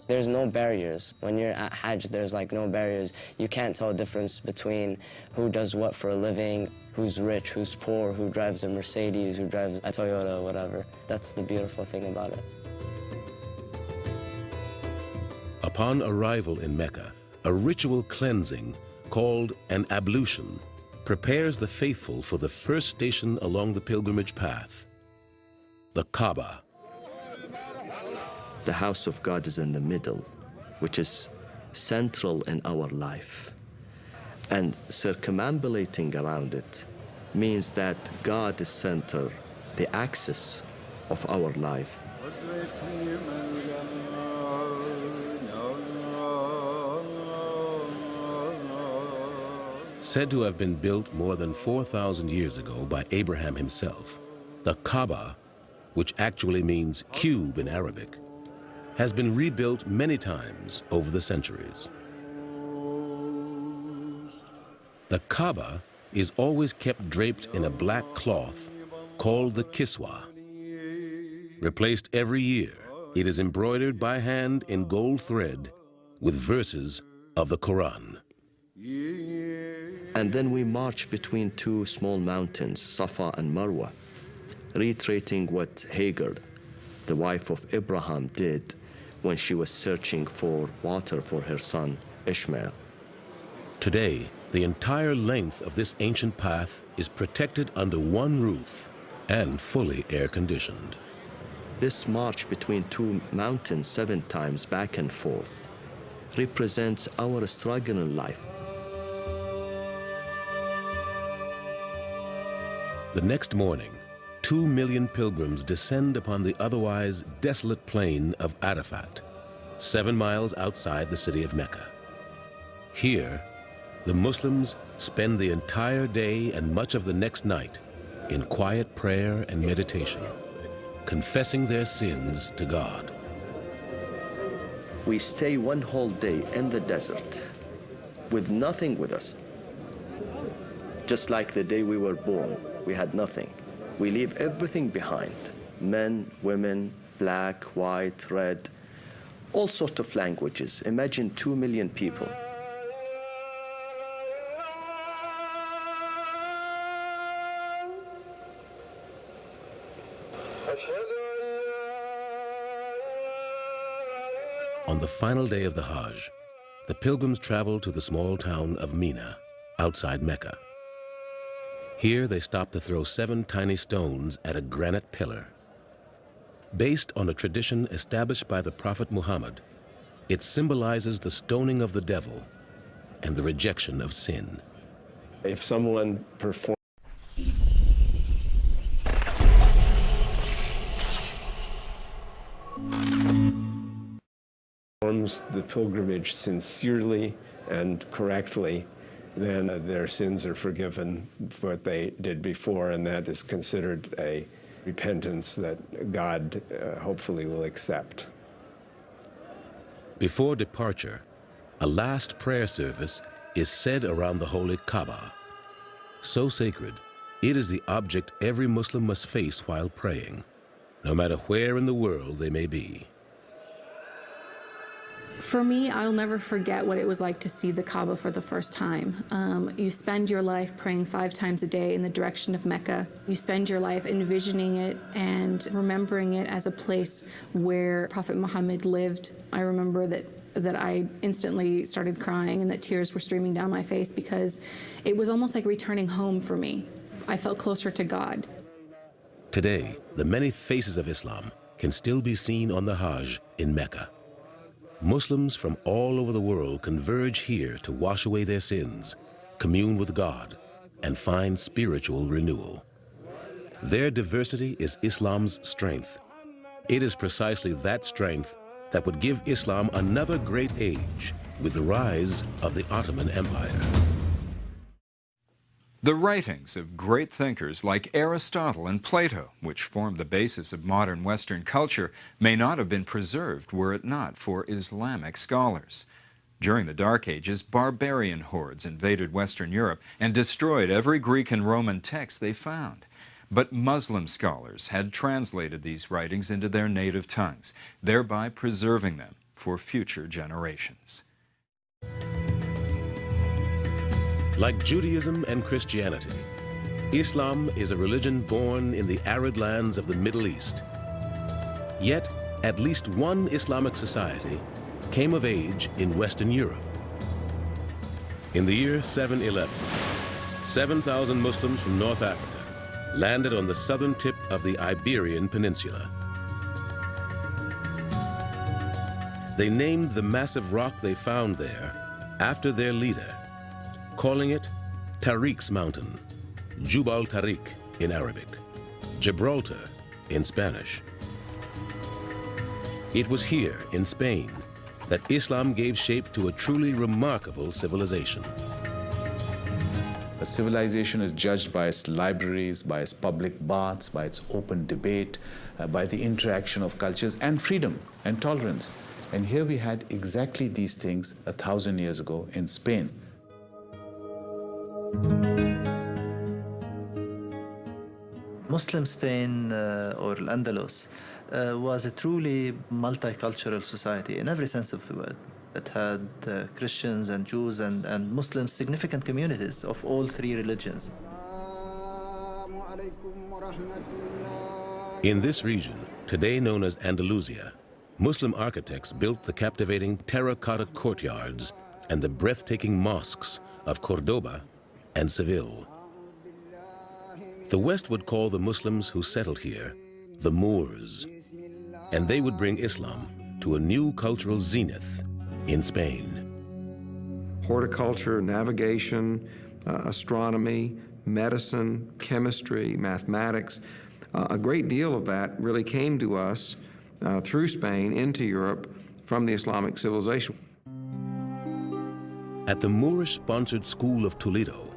There's no barriers. When you're at Hajj, there's like no barriers. You can't tell the difference between who does what for a living, who's rich, who's poor, who drives a Mercedes, who drives a Toyota, whatever. That's the beautiful thing about it. Upon arrival in Mecca, a ritual cleansing called an ablution prepares the faithful for the first station along the pilgrimage path, the Kaaba. The house of God is in the middle, which is central in our life. And circumambulating around it means that God is center, the axis of our life. Said to have been built more than 4,000 years ago by Abraham himself, the Kaaba, which actually means cube in Arabic, has been rebuilt many times over the centuries. The Kaaba is always kept draped in a black cloth called the kiswa. Replaced every year, it is embroidered by hand in gold thread with verses of the Quran. And then we march between 2 small mountains, Safa and Marwa, reiterating what Hagar, the wife of Abraham, did when she was searching for water for her son, Ishmael. Today, the entire length of this ancient path is protected under one roof and fully air-conditioned. This march between 2 mountains 7 times back and forth represents our struggle in life. The next morning, 2 million pilgrims descend upon the otherwise desolate plain of Arafat, 7 miles outside the city of Mecca. Here, the Muslims spend the entire day and much of the next night in quiet prayer and meditation, confessing their sins to God. We stay 1 whole day in the desert with nothing with us. Just like the day we were born, we had nothing. We leave everything behind, men, women, black, white, red, all sorts of languages. Imagine 2 million people. On the final day of the Hajj, the pilgrims traveled to the small town of Mina, outside Mecca. Here they stopped to throw 7 tiny stones at a granite pillar. Based on a tradition established by the Prophet Muhammad, it symbolizes the stoning of the devil and the rejection of sin. If someone performs the pilgrimage sincerely and correctly, then their sins are forgiven for what they did before, and that is considered a repentance that God hopefully will accept. Before departure, a last prayer service is said around the holy Kaaba. So sacred, it is the object every Muslim must face while praying, no matter where in the world they may be. For me, I'll never forget what it was like to see the Kaaba for the first time. You spend your life praying 5 times a day in the direction of Mecca. You spend your life envisioning it and remembering it as a place where Prophet Muhammad lived. I remember that I instantly started crying and that tears were streaming down my face because it was almost like returning home for me. I felt closer to God. Today, the many faces of Islam can still be seen on the Hajj in Mecca. Muslims from all over the world converge here to wash away their sins, commune with God, and find spiritual renewal. Their diversity is Islam's strength. It is precisely that strength that would give Islam another great age with the rise of the Ottoman Empire. The writings of great thinkers like Aristotle and Plato, which formed the basis of modern Western culture, may not have been preserved were it not for Islamic scholars. During the Dark Ages, barbarian hordes invaded Western Europe and destroyed every Greek and Roman text they found. But Muslim scholars had translated these writings into their native tongues, thereby preserving them for future generations. Like Judaism and Christianity, Islam is a religion born in the arid lands of the Middle East. Yet, at least one Islamic society came of age in Western Europe. In the year 711, 7,000 Muslims from North Africa landed on the southern tip of the Iberian Peninsula. They named the massive rock they found there after their leader, calling it Tariq's Mountain, Jubal Tariq in Arabic, Gibraltar in Spanish. It was here in Spain that Islam gave shape to a truly remarkable civilization. A civilization is judged by its libraries, by its public baths, by its open debate, by the interaction of cultures and freedom and tolerance. And here we had exactly these things 1,000 years ago in Spain. Muslim Spain or Al-Andalus was a truly multicultural society in every sense of the word. It had Christians and Jews and Muslims, significant communities of all 3 religions. In this region, today known as Andalusia, Muslim architects built the captivating terracotta courtyards and the breathtaking mosques of Cordoba and Seville. The West would call the Muslims who settled here the Moors, and they would bring Islam to a new cultural zenith in Spain. Horticulture, navigation, astronomy, medicine, chemistry, mathematics, a great deal of that really came to us through Spain into Europe from the Islamic civilization. At the Moorish-sponsored School of Toledo,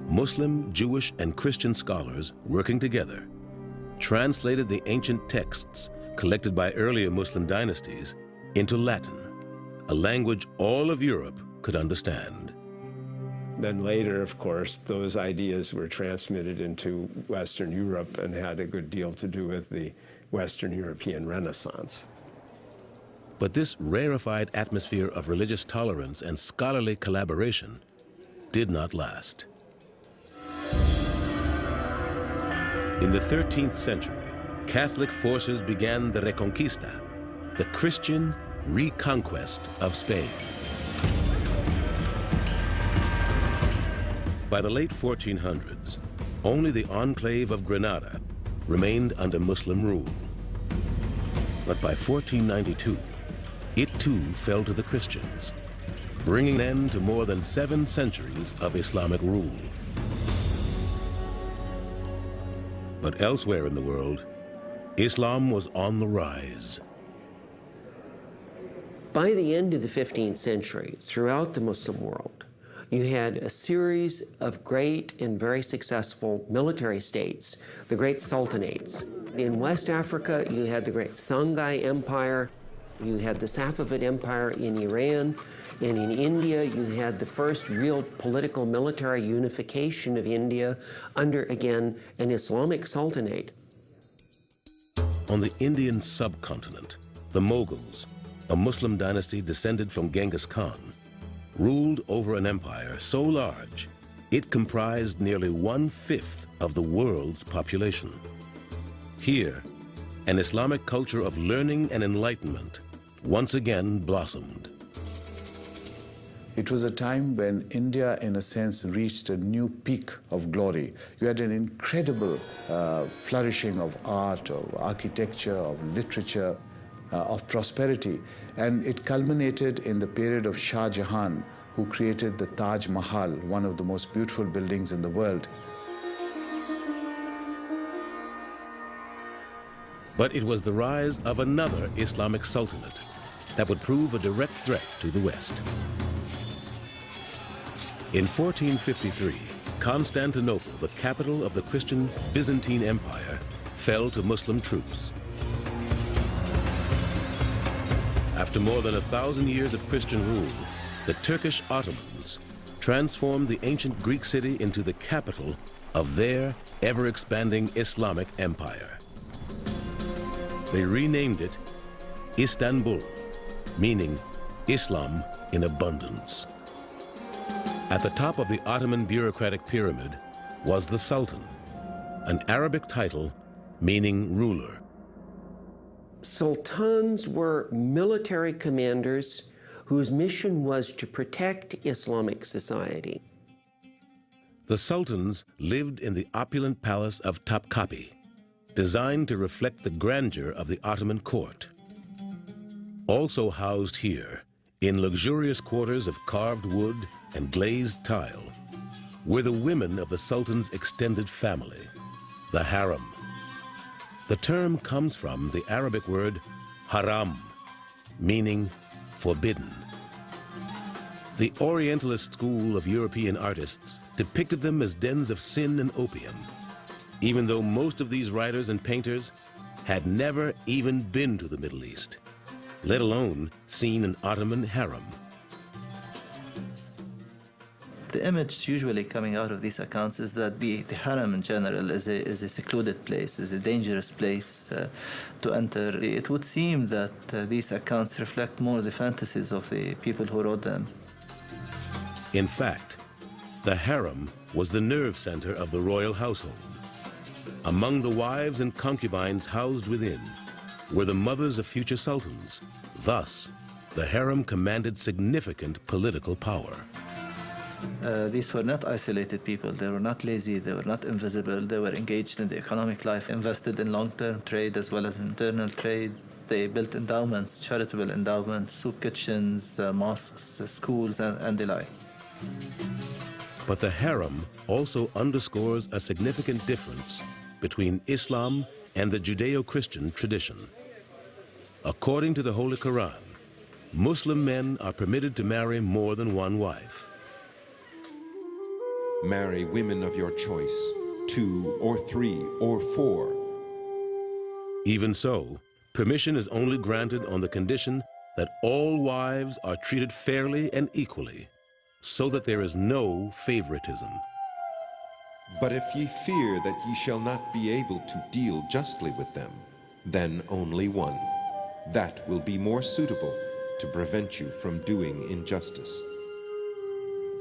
Muslim, Jewish, and Christian scholars working together translated the ancient texts collected by earlier Muslim dynasties into Latin, a language all of Europe could understand. Then later, of course, those ideas were transmitted into Western Europe and had a good deal to do with the Western European Renaissance. But this rarefied atmosphere of religious tolerance and scholarly collaboration did not last. In the 13th century, Catholic forces began the Reconquista, the Christian reconquest of Spain. By the late 1400s, only the enclave of Granada remained under Muslim rule. But by 1492, it too fell to the Christians, bringing an end to more than 7 centuries of Islamic rule. But elsewhere in the world, Islam was on the rise. By the end of the 15th century, throughout the Muslim world, you had a series of great and very successful military states, the great sultanates. In West Africa, you had the great Songhai Empire, you had the Safavid Empire in Iran, and in India, you had the first real political military unification of India under, again, an Islamic sultanate. On the Indian subcontinent, the Mughals, a Muslim dynasty descended from Genghis Khan, ruled over an empire so large it comprised nearly 1/5 of the world's population. Here, an Islamic culture of learning and enlightenment once again blossomed. It was a time when India, in a sense, reached a new peak of glory. You had an incredible flourishing of art, of architecture, of literature, of prosperity. And it culminated in the period of Shah Jahan, who created the Taj Mahal, one of the most beautiful buildings in the world. But it was the rise of another Islamic sultanate that would prove a direct threat to the West. In 1453, Constantinople, the capital of the Christian Byzantine Empire, fell to Muslim troops. After more than 1,000 years of Christian rule, the Turkish Ottomans transformed the ancient Greek city into the capital of their ever-expanding Islamic empire. They renamed it Istanbul, meaning Islam in abundance. At the top of the Ottoman bureaucratic pyramid was the Sultan, an Arabic title meaning ruler. Sultans were military commanders whose mission was to protect Islamic society. The sultans lived in the opulent palace of Topkapi, designed to reflect the grandeur of the Ottoman court. Also housed here, in luxurious quarters of carved wood and glazed tile, were the women of the sultan's extended family, the harem. The term comes from the Arabic word haram, meaning forbidden. The Orientalist school of European artists depicted them as dens of sin and opium, even though most of these writers and painters had never even been to the Middle East, let alone seen an Ottoman harem. The image usually coming out of these accounts is that the harem in general is a secluded place, is a dangerous place to enter. It would seem that these accounts reflect more the fantasies of the people who wrote them. In fact, the harem was the nerve center of the royal household. Among the wives and concubines housed within were the mothers of future sultans. Thus, the harem commanded significant political power. These were not isolated people. They were not lazy. They were not invisible. They were engaged in the economic life, invested in long-term trade as well as internal trade. They built endowments, charitable endowments, soup kitchens, mosques, schools, and the like. But the harem also underscores a significant difference between Islam and the Judeo-Christian tradition. According to the Holy Quran, Muslim men are permitted to marry more than one wife. Marry women of your choice, 2 or 3 or 4. Even so, permission is only granted on the condition that all wives are treated fairly and equally, so that there is no favoritism. But if ye fear that ye shall not be able to deal justly with them, then only one. That will be more suitable to prevent you from doing injustice.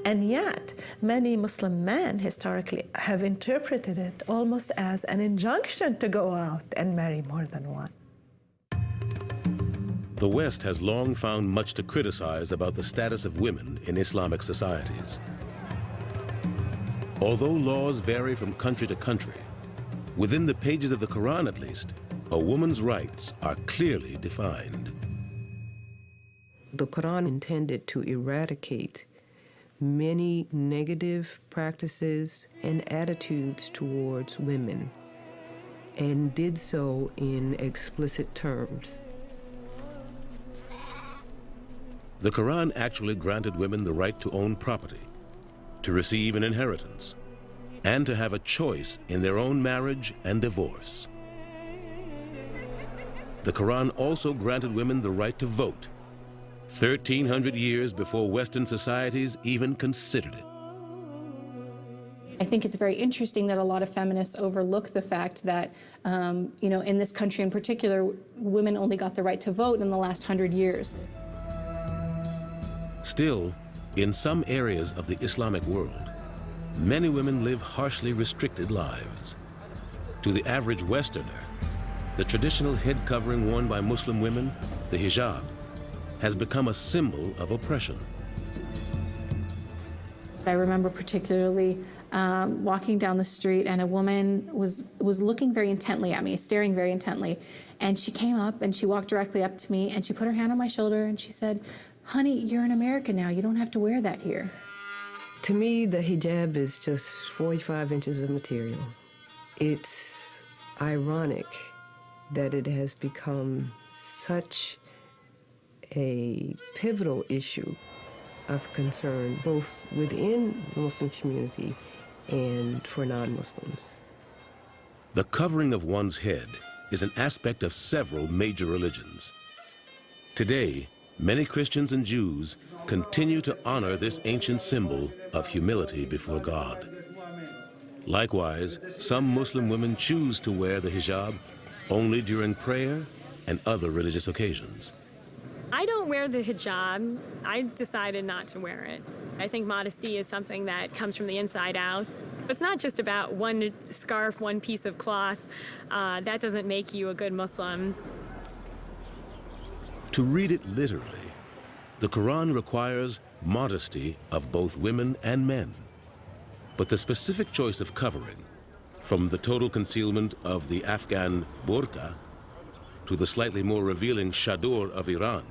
And yet, many Muslim men historically have interpreted it almost as an injunction to go out and marry more than one. The West has long found much to criticize about the status of women in Islamic societies. Although laws vary from country to country, within the pages of the Quran at least, a woman's rights are clearly defined. The Quran intended to eradicate many negative practices and attitudes towards women, and did so in explicit terms. The Quran actually granted women the right to own property, to receive an inheritance, and to have a choice in their own marriage and divorce. The Quran also granted women the right to vote, 1,300 years before Western societies even considered it. I think it's very interesting that a lot of feminists overlook the fact that, in this country in particular, women only got the right to vote in the last 100 years. Still, in some areas of the Islamic world, many women live harshly restricted lives. To the average Westerner, the traditional head covering worn by Muslim women, the hijab, has become a symbol of oppression. I remember particularly walking down the street, and a woman was looking very intently at me, staring very intently. And she came up and she walked directly up to me and she put her hand on my shoulder and she said, "Honey, you're in America now. You don't have to wear that here." To me, the hijab is just 45 inches of material. It's ironic that it has become such a pivotal issue of concern, both within the Muslim community and for non-Muslims. The covering of one's head is an aspect of several major religions. Today, many Christians and Jews continue to honor this ancient symbol of humility before God. Likewise, some Muslim women choose to wear the hijab only during prayer and other religious occasions. I don't wear the hijab. I decided not to wear it. I think modesty is something that comes from the inside out. It's not just about one scarf, one piece of cloth. That doesn't make you a good Muslim. To read it literally, the Quran requires modesty of both women and men. But the specific choice of covering, from the total concealment of the Afghan burqa to the slightly more revealing chador of Iran,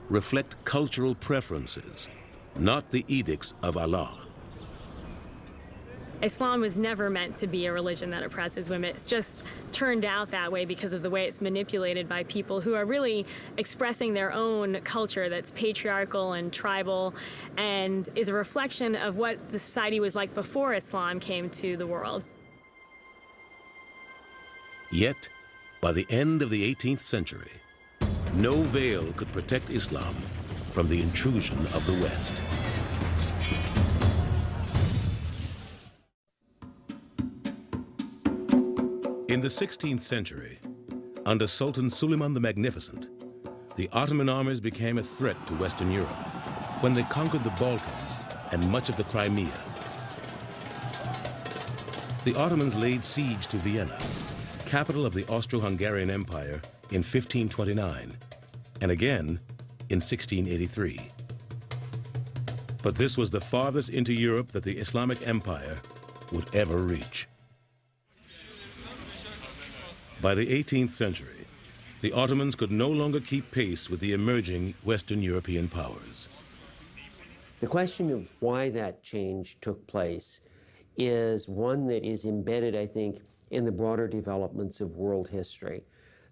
reflect cultural preferences, not the edicts of Allah. Islam was never meant to be a religion that oppresses women. It's just turned out that way because of the way it's manipulated by people who are really expressing their own culture that's patriarchal and tribal and is a reflection of what the society was like before Islam came to the world. Yet, by the end of the 18th century, no veil could protect Islam from the intrusion of the West. In the 16th century, under Sultan Suleiman the Magnificent, the Ottoman armies became a threat to Western Europe when they conquered the Balkans and much of the Crimea. The Ottomans laid siege to Vienna, capital of the Austro-Hungarian Empire, in 1529, and again in 1683. But this was the farthest into Europe that the Islamic Empire would ever reach. By the 18th century, the Ottomans could no longer keep pace with the emerging Western European powers. The question of why that change took place is one that is embedded, I think, in the broader developments of world history.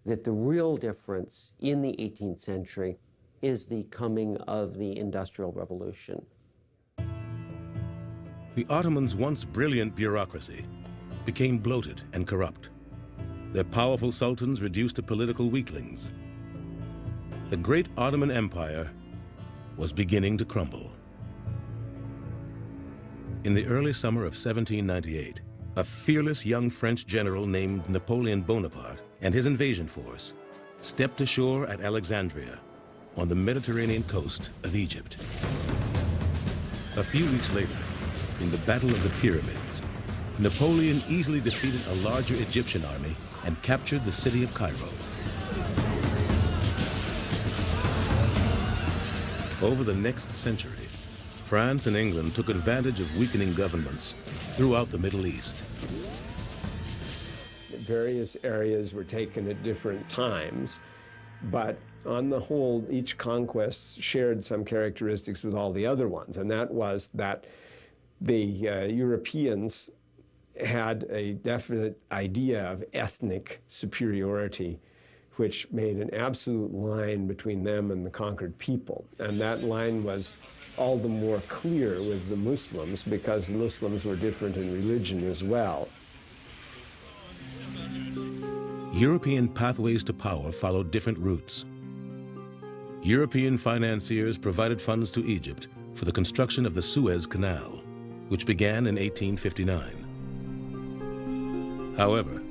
That the real difference in the 18th century is the coming of the Industrial Revolution. The Ottomans' once brilliant bureaucracy became bloated and corrupt. Their powerful sultans reduced to political weaklings. The great Ottoman Empire was beginning to crumble. In the early summer of 1798, a fearless young French general named Napoleon Bonaparte and his invasion force stepped ashore at Alexandria on the Mediterranean coast of Egypt. A few weeks later, in the Battle of the Pyramids, Napoleon easily defeated a larger Egyptian army and captured the city of Cairo. Over the next century, France and England took advantage of weakening governments throughout the Middle East. Various areas were taken at different times, but on the whole, each conquest shared some characteristics with all the other ones, and that was that the Europeans had a definite idea of ethnic superiority, which made an absolute line between them and the conquered people. And that line was all the more clear with the Muslims because the Muslims were different in religion as well. European pathways to power followed different routes. European financiers provided funds to Egypt for the construction of the Suez Canal, which began in 1859. However,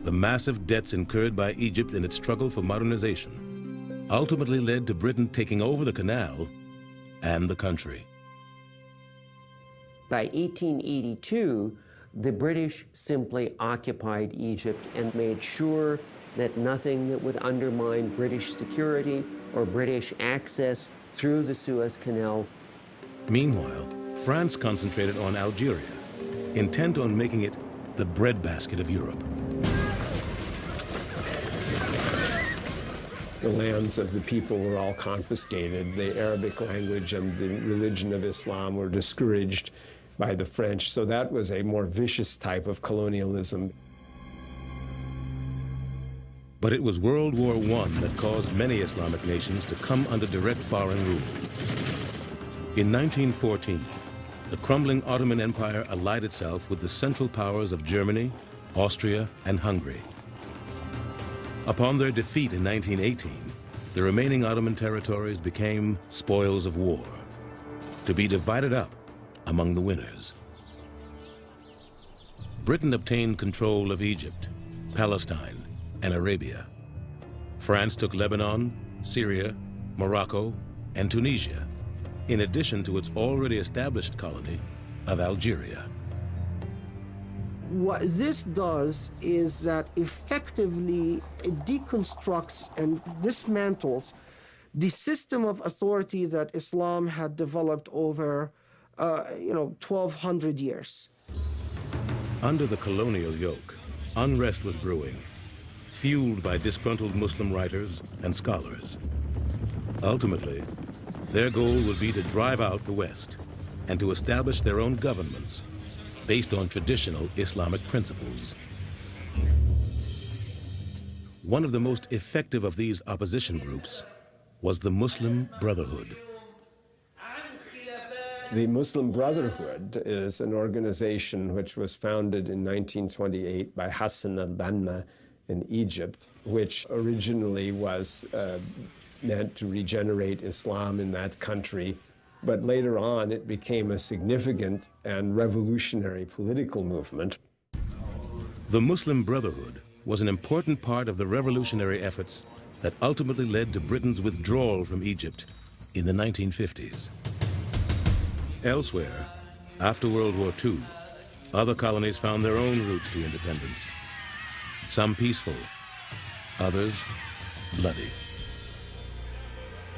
the massive debts incurred by Egypt in its struggle for modernization ultimately led to Britain taking over the canal and the country. By 1882, the British simply occupied Egypt and made sure that nothing that would undermine British security or British access through the Suez Canal. Meanwhile, France concentrated on Algeria, intent on making it the breadbasket of Europe. The lands of the people were all confiscated. The Arabic language and the religion of Islam were discouraged by the French, so that was a more vicious type of colonialism. But it was World War I that caused many Islamic nations to come under direct foreign rule. In 1914, the crumbling Ottoman Empire allied itself with the Central Powers of Germany, Austria, and Hungary. Upon their defeat in 1918, the remaining Ottoman territories became spoils of war, to be divided up among the winners. Britain obtained control of Egypt, Palestine, and Arabia. France took Lebanon, Syria, Morocco, and Tunisia, in addition to its already established colony of Algeria. What this does is that effectively it deconstructs and dismantles the system of authority that Islam had developed over 1,200 years. Under the colonial yoke, unrest was brewing, fueled by disgruntled Muslim writers and scholars. Ultimately, their goal would be to drive out the West and to establish their own governments based on traditional Islamic principles. One of the most effective of these opposition groups was the Muslim Brotherhood. The Muslim Brotherhood is an organization which was founded in 1928 by Hassan al-Banna in Egypt, which originally was meant to regenerate Islam in that country. But later on, it became a significant and revolutionary political movement. The Muslim Brotherhood was an important part of the revolutionary efforts that ultimately led to Britain's withdrawal from Egypt in the 1950s. Elsewhere, after World War II, other colonies found their own routes to independence. Some peaceful, others bloody.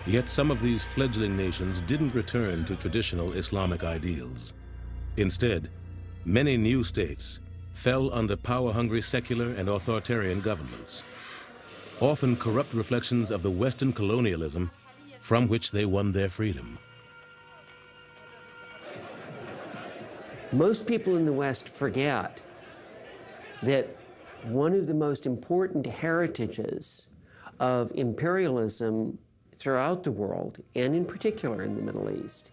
Yet some of these fledgling nations didn't return to traditional Islamic ideals. Instead, many new states fell under power-hungry secular and authoritarian governments, often corrupt reflections of the Western colonialism from which they won their freedom. Most people in the West forget that one of the most important heritages of imperialism throughout the world, and in particular in the Middle East,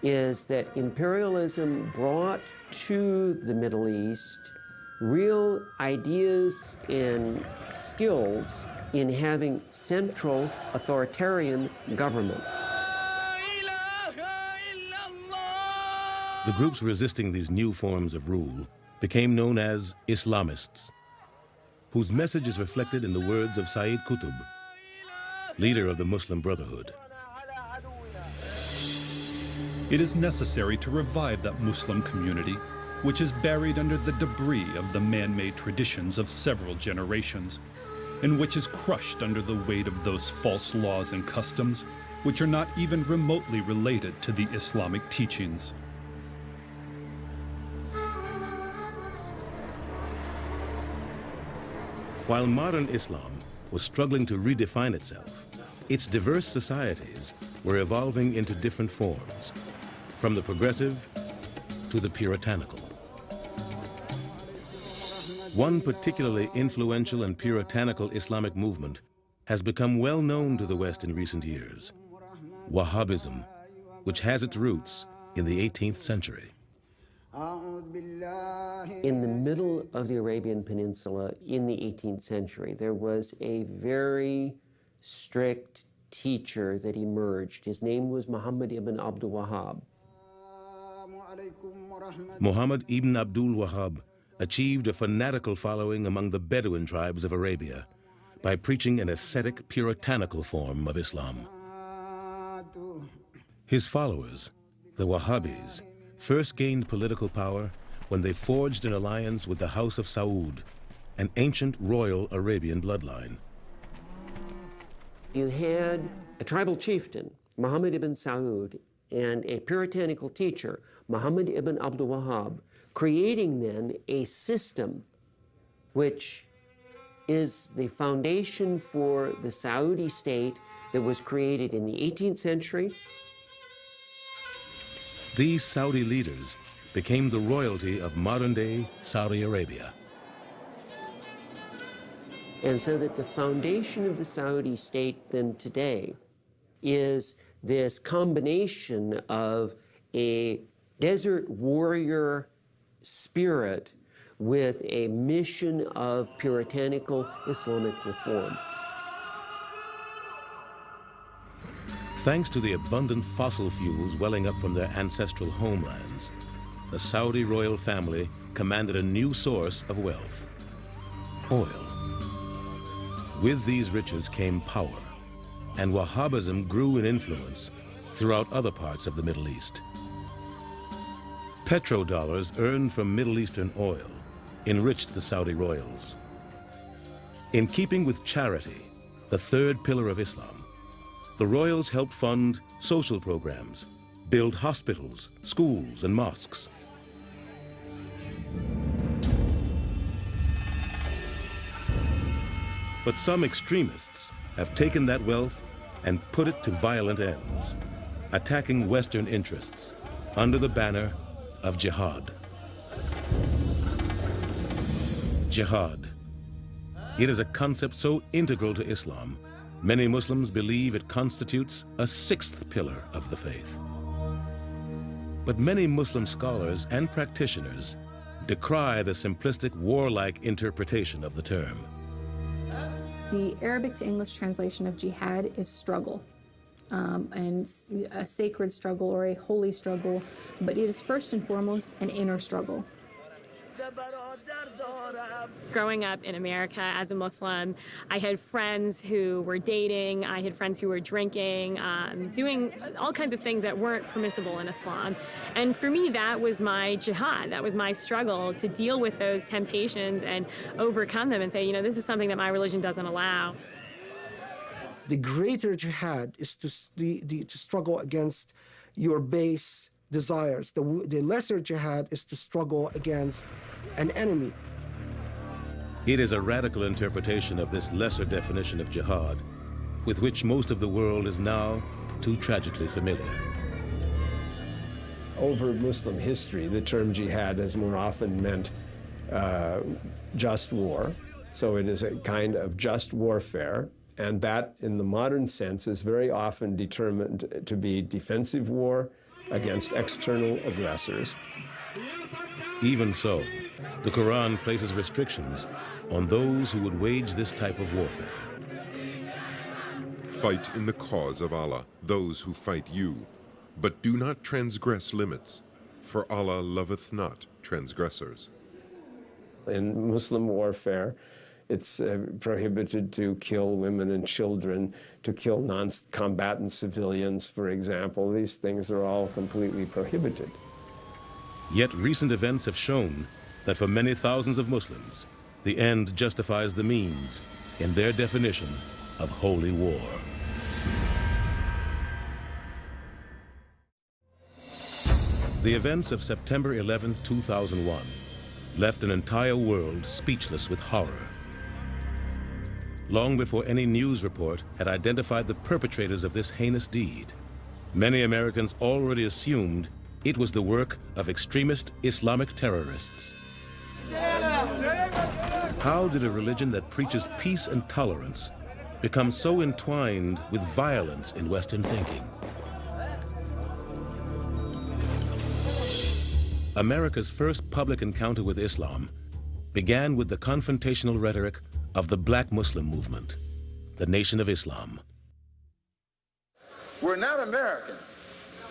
is that imperialism brought to the Middle East real ideas and skills in having central authoritarian governments. The groups resisting these new forms of rule became known as Islamists. whose message is reflected in the words of Sayyid Qutb, leader of the Muslim Brotherhood. It is necessary to revive that Muslim community, which is buried under the debris of the man-made traditions of several generations, and which is crushed under the weight of those false laws and customs which are not even remotely related to the Islamic teachings. While modern Islam was struggling to redefine itself, its diverse societies were evolving into different forms, from the progressive to the puritanical. One particularly influential and puritanical Islamic movement has become well known to the West in recent years: Wahhabism, which has its roots in the 18th century. In the middle of the Arabian Peninsula in the 18th century, there was a very strict teacher that emerged. His name was Muhammad ibn Abdul Wahhab. Muhammad ibn Abdul Wahhab achieved a fanatical following among the Bedouin tribes of Arabia by preaching an ascetic, puritanical form of Islam. His followers, the Wahhabis, first gained political power when they forged an alliance with the House of Saud, an ancient royal Arabian bloodline. You had a tribal chieftain, Muhammad ibn Saud, and a puritanical teacher, Muhammad ibn Abdul Wahhab, creating then a system which is the foundation for the Saudi state that was created in the 18th century. These Saudi leaders became the royalty of modern-day Saudi Arabia. And so that the foundation of the Saudi state then today is this combination of a desert warrior spirit with a mission of puritanical Islamic reform. Thanks to the abundant fossil fuels welling up from their ancestral homelands, the Saudi royal family commanded a new source of wealth: oil. With these riches came power, and Wahhabism grew in influence throughout other parts of the Middle East. Petrodollars earned from Middle Eastern oil enriched the Saudi royals. In keeping with charity, the third pillar of Islam, the royals helped fund social programs, build hospitals, schools, and mosques. But some extremists have taken that wealth and put it to violent ends, attacking Western interests under the banner of jihad. Jihad. It is a concept so integral to Islam, many Muslims believe it constitutes a sixth pillar of the faith. But many Muslim scholars and practitioners decry the simplistic warlike interpretation of the term. The Arabic to English translation of jihad is struggle, and a sacred struggle or a holy struggle, but it is first and foremost an inner struggle. Growing up in America as a Muslim, I had friends who were dating, I had friends who were drinking, doing all kinds of things that weren't permissible in Islam. And for me, that was my jihad. That was my struggle to deal with those temptations and overcome them and say, you know, this is something that my religion doesn't allow. The greater jihad is to struggle against your base desires. The lesser jihad is to struggle against an enemy. It is a radical interpretation of this lesser definition of jihad, with which most of the world is now too tragically familiar. Over Muslim history, the term jihad has more often meant just war. So it is a kind of just warfare, and that, in the modern sense, is very often determined to be defensive war against external aggressors. Even so, the Quran places restrictions on those who would wage this type of warfare. Fight in the cause of Allah, those who fight you, but do not transgress limits, for Allah loveth not transgressors. In Muslim warfare, It's prohibited to kill women and children, to kill non-combatant civilians, for example. These things are all completely prohibited. Yet recent events have shown that for many thousands of Muslims, the end justifies the means in their definition of holy war. The events of September 11, 2001, left an entire world speechless with horror. Long before any news report had identified the perpetrators of this heinous deed, many Americans already assumed it was the work of extremist Islamic terrorists. How did a religion that preaches peace and tolerance become so entwined with violence in Western thinking? America's first public encounter with Islam began with the confrontational rhetoric of the Black Muslim movement, the Nation of Islam. We're not American.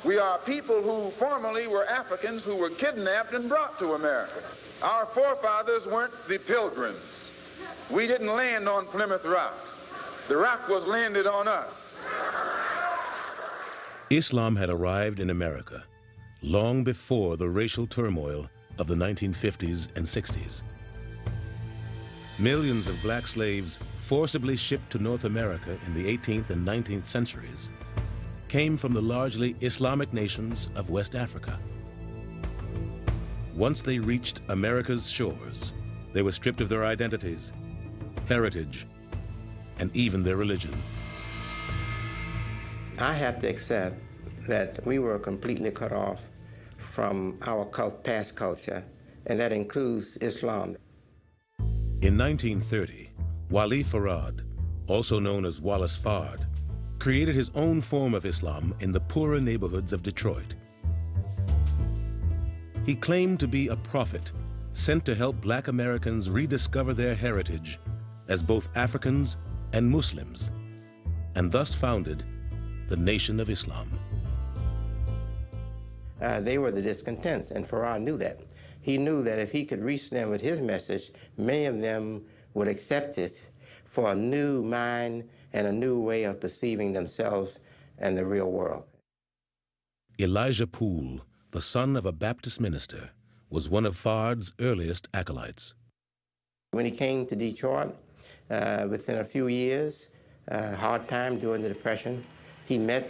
We are people who formerly were Africans who were kidnapped and brought to America. Our forefathers weren't the Pilgrims. We didn't land on Plymouth Rock. The rock was landed on us. Islam had arrived in America long before the racial turmoil of the 1950s and 60s. Millions of black slaves forcibly shipped to North America in the 18th and 19th centuries came from the largely Islamic nations of West Africa. Once they reached America's shores, they were stripped of their identities, heritage, and even their religion. I have to accept that we were completely cut off from our past culture, and that includes Islam. In 1930, Wali Farad, also known as Wallace Fard, created his own form of Islam in the poorer neighborhoods of Detroit. He claimed to be a prophet sent to help black Americans rediscover their heritage as both Africans and Muslims, and thus founded the Nation of Islam. They were the discontents, and Farad knew that. He knew that if he could reach them with his message, many of them would accept it for a new mind and a new way of perceiving themselves and the real world. Elijah Poole, the son of a Baptist minister, was one of Fard's earliest acolytes. When he came to Detroit, within a few years, hard time during the Depression, he met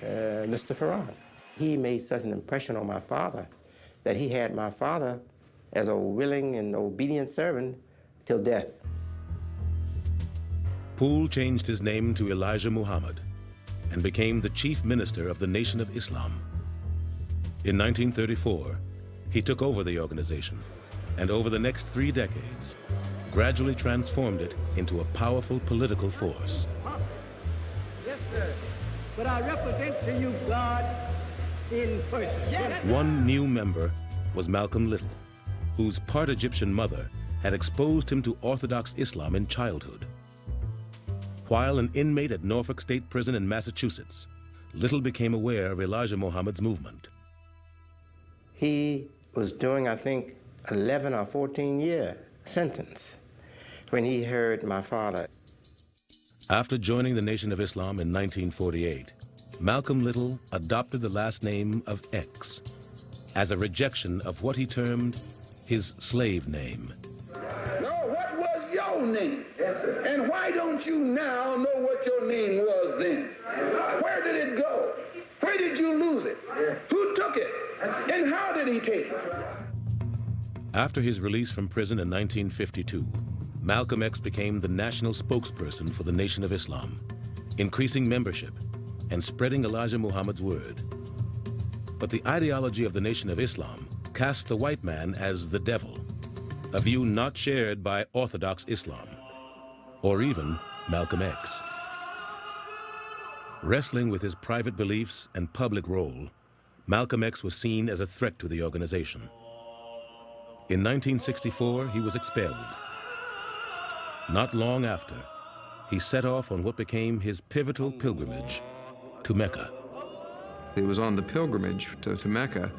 Mr. Farad. He made such an impression on my father that he had my father as a willing and obedient servant till death. Poole changed his name to Elijah Muhammad and became the chief minister of the Nation of Islam. In 1934, he took over the organization and over the next 3 decades, gradually transformed it into a powerful political force. Yes, sir. But I represent to you God in person. One new member was Malcolm Little, whose part Egyptian mother had exposed him to Orthodox Islam in childhood. While an inmate at Norfolk State Prison in Massachusetts, Little became aware of Elijah Muhammad's movement. He was doing, I think, 11 or 14-year sentence when he heard my father. After joining the Nation of Islam in 1948, Malcolm Little adopted the last name of X as a rejection of what he termed his slave name. No, what was your name? Yes, sir. And why don't you now know what your name was then? Where did it go? Where did you lose it? Who took it? And how did he take it? After his release from prison in 1952, Malcolm X became the national spokesperson for the Nation of Islam, increasing membership and spreading Elijah Muhammad's word. But the ideology of the Nation of Islam cast the white man as the devil, a view not shared by Orthodox Islam, or even Malcolm X. Wrestling with his private beliefs and public role, Malcolm X was seen as a threat to the organization. In 1964, he was expelled. Not long after, he set off on what became his pivotal pilgrimage to Mecca. It was on the pilgrimage to Mecca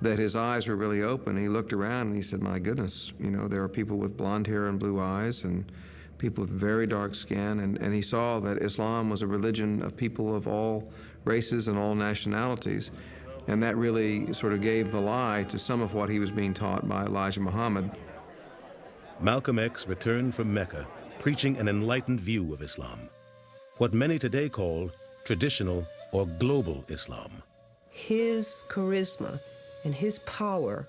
that his eyes were really open. He looked around and he said, my goodness, you know, there are people with blonde hair and blue eyes and people with very dark skin, and he saw that Islam was a religion of people of all races and all nationalities. And that really sort of gave the lie to some of what he was being taught by Elijah Muhammad. Malcolm X returned from Mecca preaching an enlightened view of Islam, what many today call traditional or global Islam. His charisma and his power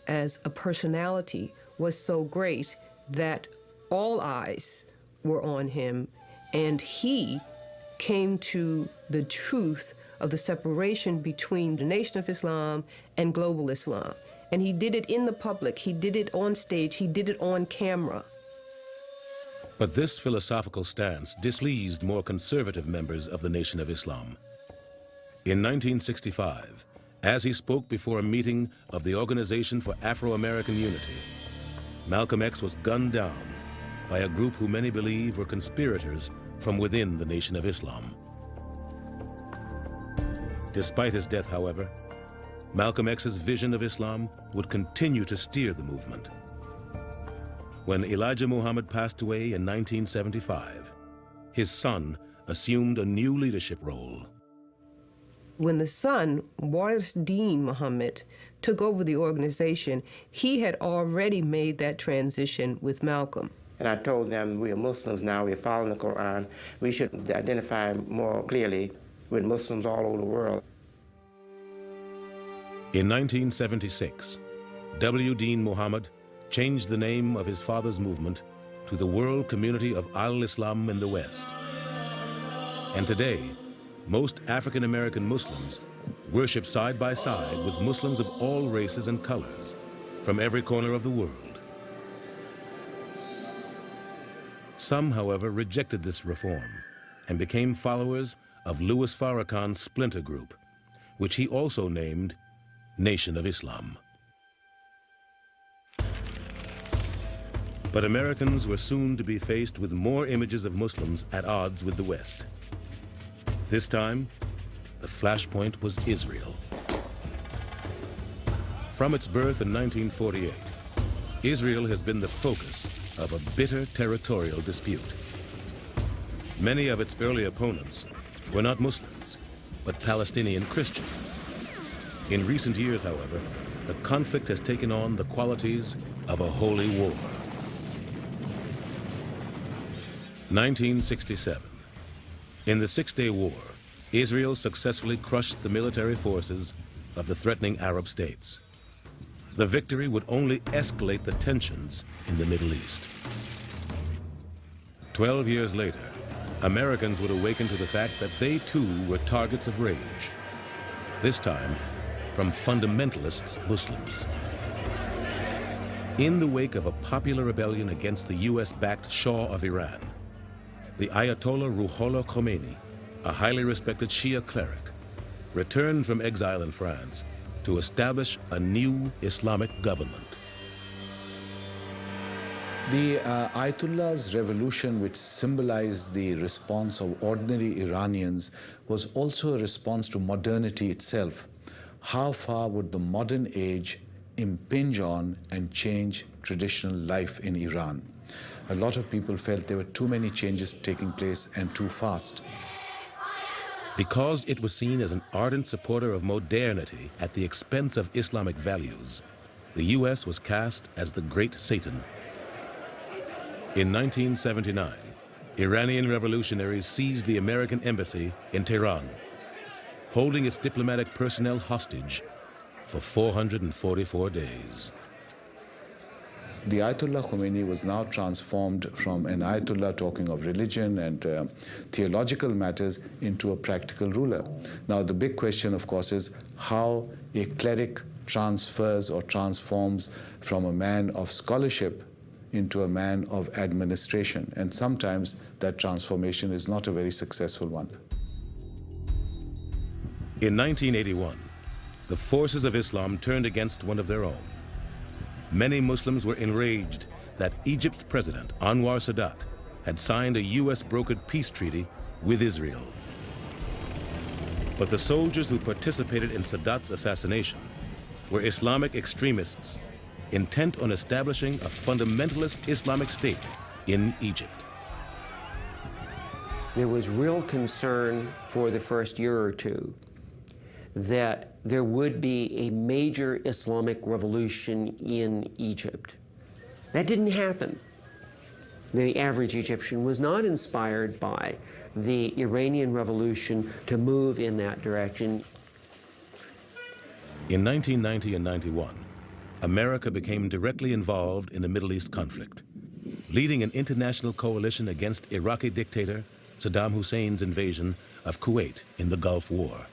as a personality was so great that all eyes were on him, and he came to the truth of the separation between the Nation of Islam and global Islam. And he did it in the public, he did it on stage, he did it on camera. But this philosophical stance displeased more conservative members of the Nation of Islam. In 1965, as he spoke before a meeting of the Organization for Afro-American Unity, Malcolm X was gunned down by a group who many believe were conspirators from within the Nation of Islam. Despite his death, however, Malcolm X's vision of Islam would continue to steer the movement. When Elijah Muhammad passed away in 1975, his son assumed a new leadership role. When the son, Waris Dean Muhammad, took over the organization, he had already made that transition with Malcolm. And I told them, we are Muslims now, we're following the Quran. We should identify more clearly with Muslims all over the world. In 1976, W. Dean Muhammad changed the name of his father's movement to the World Community of Al-Islam in the West. And today, most African American Muslims worship side by side with Muslims of all races and colors from every corner of the world. Some, however, rejected this reform and became followers of Louis Farrakhan's splinter group, which he also named Nation of Islam. But Americans were soon to be faced with more images of Muslims at odds with the West. This time, the flashpoint was Israel. From its birth in 1948, Israel has been the focus of a bitter territorial dispute. Many of its early opponents were not Muslims, but Palestinian Christians. In recent years, however, the conflict has taken on the qualities of a holy war. 1967. In the Six-Day War, Israel successfully crushed the military forces of the threatening Arab states. The victory would only escalate the tensions in the Middle East. 12 years later, Americans would awaken to the fact that they too were targets of rage, this time from fundamentalist Muslims. In the wake of a popular rebellion against the US-backed Shah of Iran, the Ayatollah Ruhollah Khomeini, a highly respected Shia cleric, returned from exile in France to establish a new Islamic government. The Ayatollah's revolution, which symbolized the response of ordinary Iranians, was also a response to modernity itself. How far would the modern age impinge on and change traditional life in Iran? A lot of people felt there were too many changes taking place and too fast. Because it was seen as an ardent supporter of modernity at the expense of Islamic values, the US was cast as the Great Satan. In 1979, Iranian revolutionaries seized the American embassy in Tehran, holding its diplomatic personnel hostage for 444 days. The Ayatollah Khomeini was now transformed from an Ayatollah talking of religion and theological matters into a practical ruler. Now, the big question, of course, is how a cleric transfers or transforms from a man of scholarship into a man of administration. And sometimes that transformation is not a very successful one. In 1981, the forces of Islam turned against one of their own. Many Muslims were enraged that Egypt's president, Anwar Sadat, had signed a US-brokered peace treaty with Israel. But the soldiers who participated in Sadat's assassination were Islamic extremists intent on establishing a fundamentalist Islamic state in Egypt. There was real concern for the first year or two that there would be a major Islamic revolution in Egypt. That didn't happen. The average Egyptian was not inspired by the Iranian Revolution to move in that direction. In 1990 and 91, America became directly involved in the Middle East conflict, leading an international coalition against Iraqi dictator Saddam Hussein's invasion of Kuwait in the Gulf War.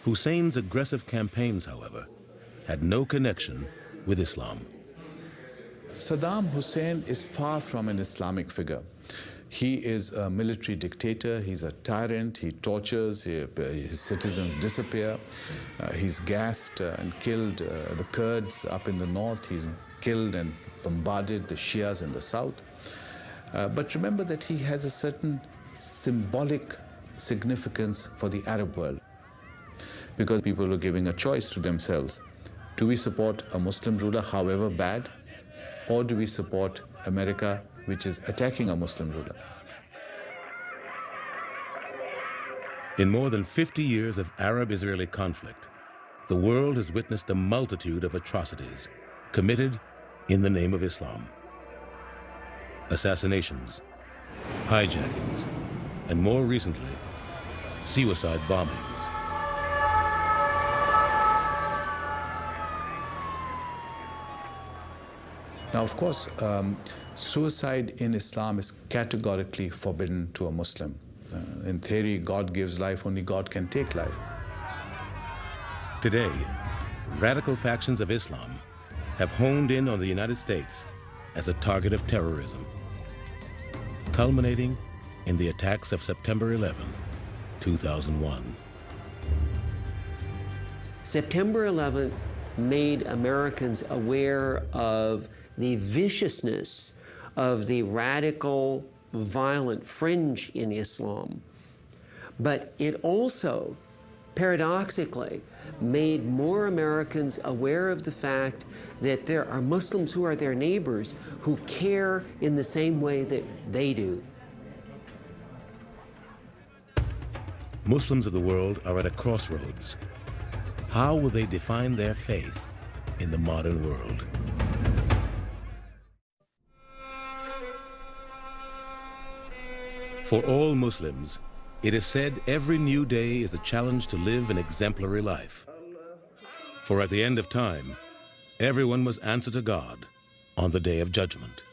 Hussein's aggressive campaigns, however, had no connection with Islam. Saddam Hussein is far from an Islamic figure. He is a military dictator, he's a tyrant, he tortures, his citizens disappear. He's gassed and killed the Kurds up in the north, he's killed and bombarded the Shias in the south. But remember that he has a certain symbolic significance for the Arab world, because people are giving a choice to themselves. Do we support a Muslim ruler, however bad, or do we support America, which is attacking a Muslim ruler? In more than 50 years of Arab-Israeli conflict, the world has witnessed a multitude of atrocities committed in the name of Islam. Assassinations, hijackings, and more recently, suicide bombings. Now, of course, suicide in Islam is categorically forbidden to a Muslim. In theory, God gives life, only God can take life. Today, radical factions of Islam have honed in on the United States as a target of terrorism, culminating in the attacks of September 11, 2001. September 11th made Americans aware of the viciousness of the radical, violent fringe in Islam. But it also, paradoxically, made more Americans aware of the fact that there are Muslims who are their neighbors who care in the same way that they do. Muslims of the world are at a crossroads. How will they define their faith in the modern world? For all Muslims, it is said every new day is a challenge to live an exemplary life. For at the end of time, everyone must answer to God on the Day of Judgment.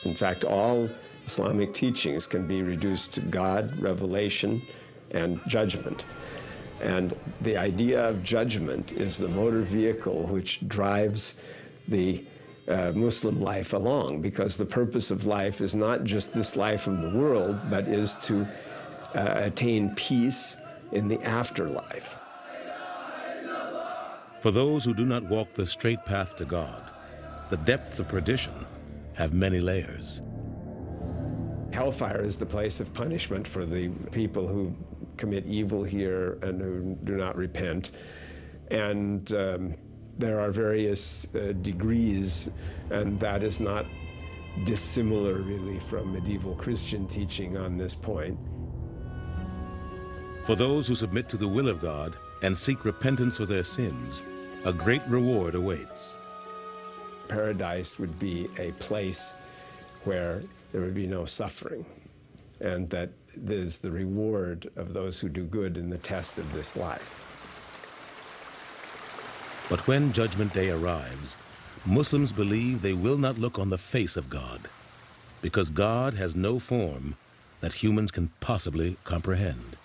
In fact, all Islamic teachings can be reduced to God, revelation, and judgment. And the idea of judgment is the motor vehicle which drives the Muslim life along, because the purpose of life is not just this life of the world, but is to attain peace in the afterlife. For those who do not walk the straight path to God, the depths of perdition have many layers. Hellfire is the place of punishment for the people who commit evil here and who do not repent. And there are various degrees, and that is not dissimilar really from medieval Christian teaching on this point. For those who submit to the will of God and seek repentance for their sins, a great reward awaits. Paradise would be a place where there would be no suffering, and that there's the reward of those who do good in the test of this life. But when Judgment Day arrives, Muslims believe they will not look on the face of God, because God has no form that humans can possibly comprehend.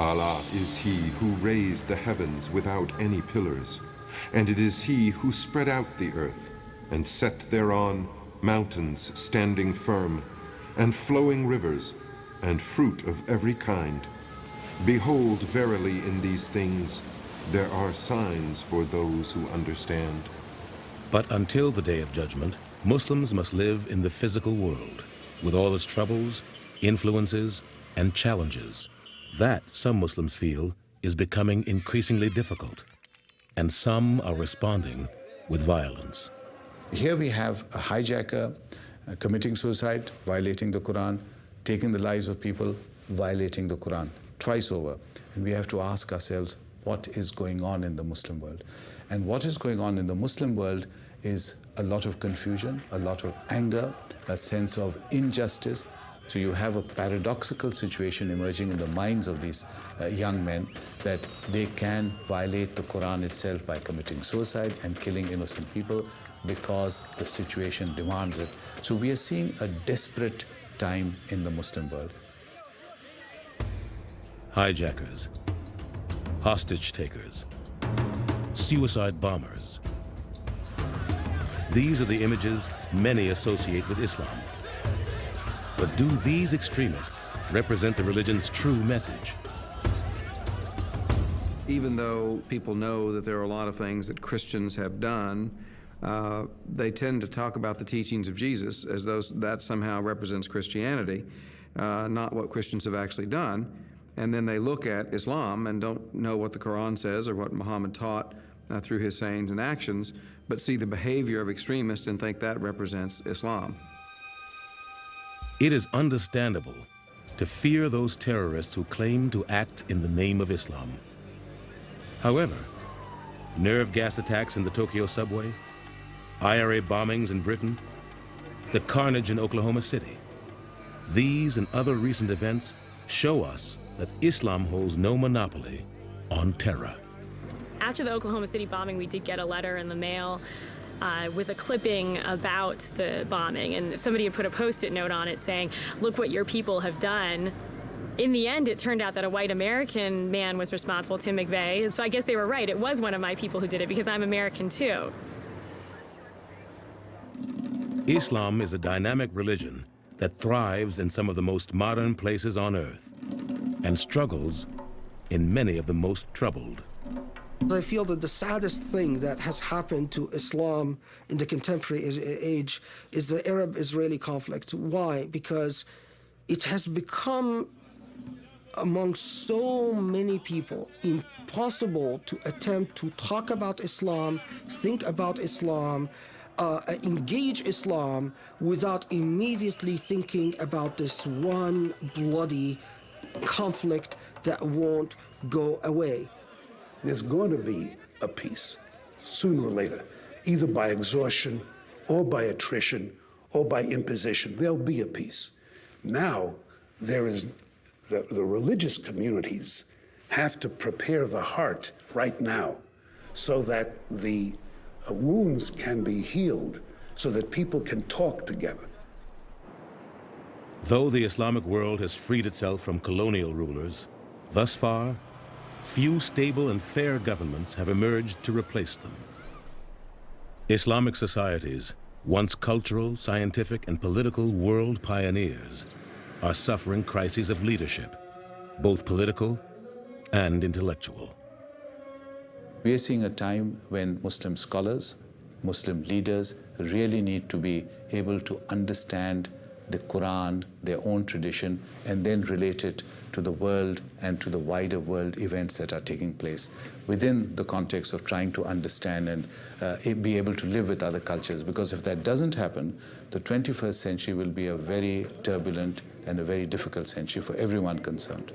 Allah is He who raised the heavens without any pillars, and it is He who spread out the earth and set thereon mountains standing firm, and flowing rivers, and fruit of every kind. Behold, verily in these things there are signs for those who understand. But until the Day of Judgment, Muslims must live in the physical world, with all its troubles, influences, and challenges. That, some Muslims feel, is becoming increasingly difficult. and some are responding with violence. Here we have a hijacker committing suicide, violating the Quran, taking the lives of people, violating the Quran, twice over. And we have to ask ourselves, what is going on in the Muslim world? And what is going on in the Muslim world is a lot of confusion, a lot of anger, a sense of injustice. So you have a paradoxical situation emerging in the minds of these young men that they can violate the Quran itself by committing suicide and killing innocent people because the situation demands it. So we are seeing a desperate time in the Muslim world. Hijackers, hostage takers, suicide bombers. These are the images many associate with Islam. But do these extremists represent the religion's true message? Even though people know that there are a lot of things that Christians have done, they tend to talk about the teachings of Jesus as though that somehow represents Christianity, not what Christians have actually done. And then they look at Islam and don't know what the Quran says or what Muhammad taught through his sayings and actions, but see the behavior of extremists and think that represents Islam. It is understandable to fear those terrorists who claim to act in the name of Islam. However, nerve gas attacks in the Tokyo subway, IRA bombings in Britain, the carnage in Oklahoma City, these and other recent events show us that Islam holds no monopoly on terror. After the Oklahoma City bombing, we did get a letter in the mail with a clipping about the bombing, and somebody had put a Post-it note on it saying, "Look what your people have done." In the end, it turned out that a white American man was responsible, Tim McVeigh. So I guess they were right. It was one of my people who did it because I'm American too. Islam is a dynamic religion that thrives in some of the most modern places on earth and struggles in many of the most troubled. I feel that the saddest thing that has happened to Islam in the contemporary age is the Arab-Israeli conflict. Why? Because it has become, among so many people, impossible to attempt to talk about Islam, think about Islam, engage Islam without immediately thinking about this one bloody conflict that won't go away. There's going to be a peace, sooner or later, either by exhaustion or by attrition or by imposition. There'll be a peace. Now, there is the religious communities have to prepare the heart right now so that the wounds can be healed, so that people can talk together. Though the Islamic world has freed itself from colonial rulers, thus far, few stable and fair governments have emerged to replace them. Islamic societies, once cultural, scientific, and political world pioneers, are suffering crises of leadership, both political and intellectual. We are seeing a time when Muslim scholars, Muslim leaders really need to be able to understand the Quran, their own tradition, and then relate it to the world and to the wider world events that are taking place within the context of trying to understand and be able to live with other cultures. Because if that doesn't happen, the 21st century will be a very turbulent and a very difficult century for everyone concerned.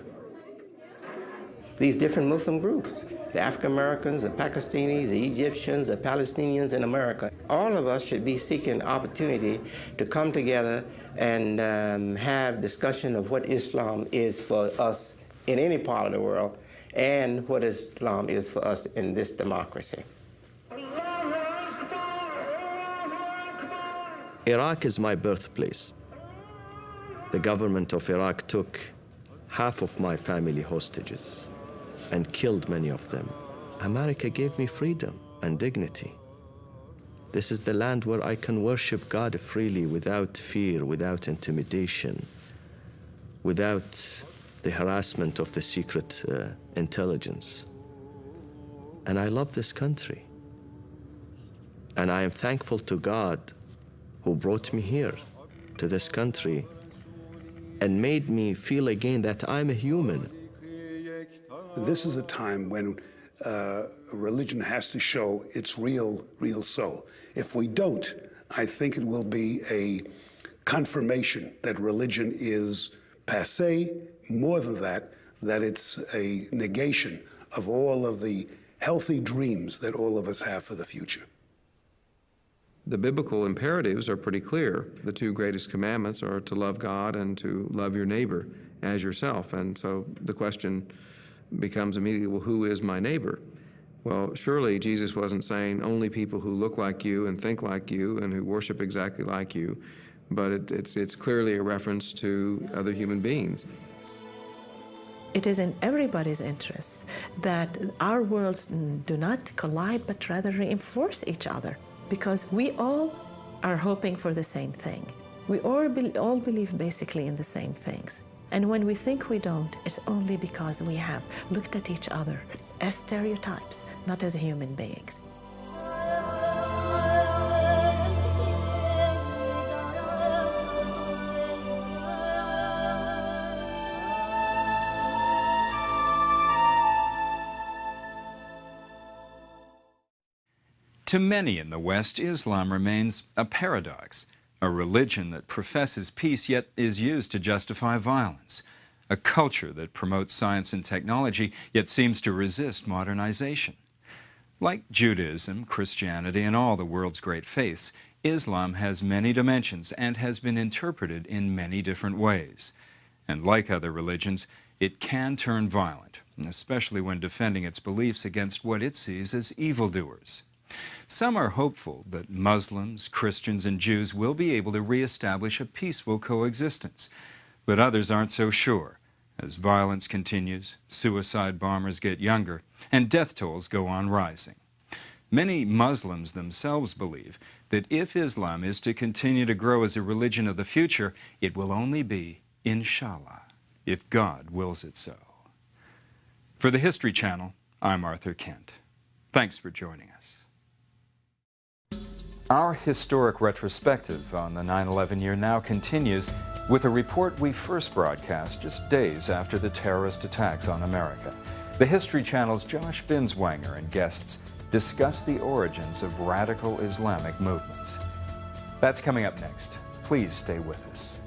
These different Muslim groups, the African Americans, the Pakistanis, the Egyptians, the Palestinians in America, all of us should be seeking opportunity to come together and have discussion of what Islam is for us in any part of the world and what Islam is for us in this democracy. Iraq is my birthplace. The government of Iraq took half of my family hostages and killed many of them. America gave me freedom and dignity. This is the land where I can worship God freely without fear, without intimidation, without the harassment of the secret intelligence. And I love this country. And I am thankful to God who brought me here to this country and made me feel again that I'm a human. This is a time when religion has to show its real soul. If we don't, I think it will be a confirmation that religion is passé, more than that it's a negation of all of the healthy dreams that all of us have for the future. The biblical imperatives are pretty clear. The two greatest commandments are to love God and to love your neighbor as yourself. And so the question becomes immediately, well, who is my neighbor? Well, surely Jesus wasn't saying only people who look like you and think like you and who worship exactly like you, but it's clearly a reference to other human beings. It is in everybody's interest that our worlds do not collide, but rather reinforce each other, because we all are hoping for the same thing. We all believe basically in the same things. And when we think we don't, it's only because we have looked at each other as stereotypes, not as human beings. To many in the West, Islam remains a paradox, a religion that professes peace yet is used to justify violence, a culture that promotes science and technology yet seems to resist modernization. Like Judaism, Christianity, and all the world's great faiths, Islam has many dimensions and has been interpreted in many different ways. And like other religions, it can turn violent, especially when defending its beliefs against what it sees as evildoers. Some are hopeful that Muslims, Christians, and Jews will be able to reestablish a peaceful coexistence, but others aren't so sure. As violence continues, suicide bombers get younger, and death tolls go on rising. Many Muslims themselves believe that if Islam is to continue to grow as a religion of the future, it will only be, inshallah, if God wills it so. For the History Channel, I'm Arthur Kent. Thanks for joining us. Our historic retrospective on the 9/11 year now continues with a report we first broadcast just days after the terrorist attacks on America. The History Channel's Josh Binswanger and guests discuss the origins of radical Islamic movements. That's coming up next. Please stay with us.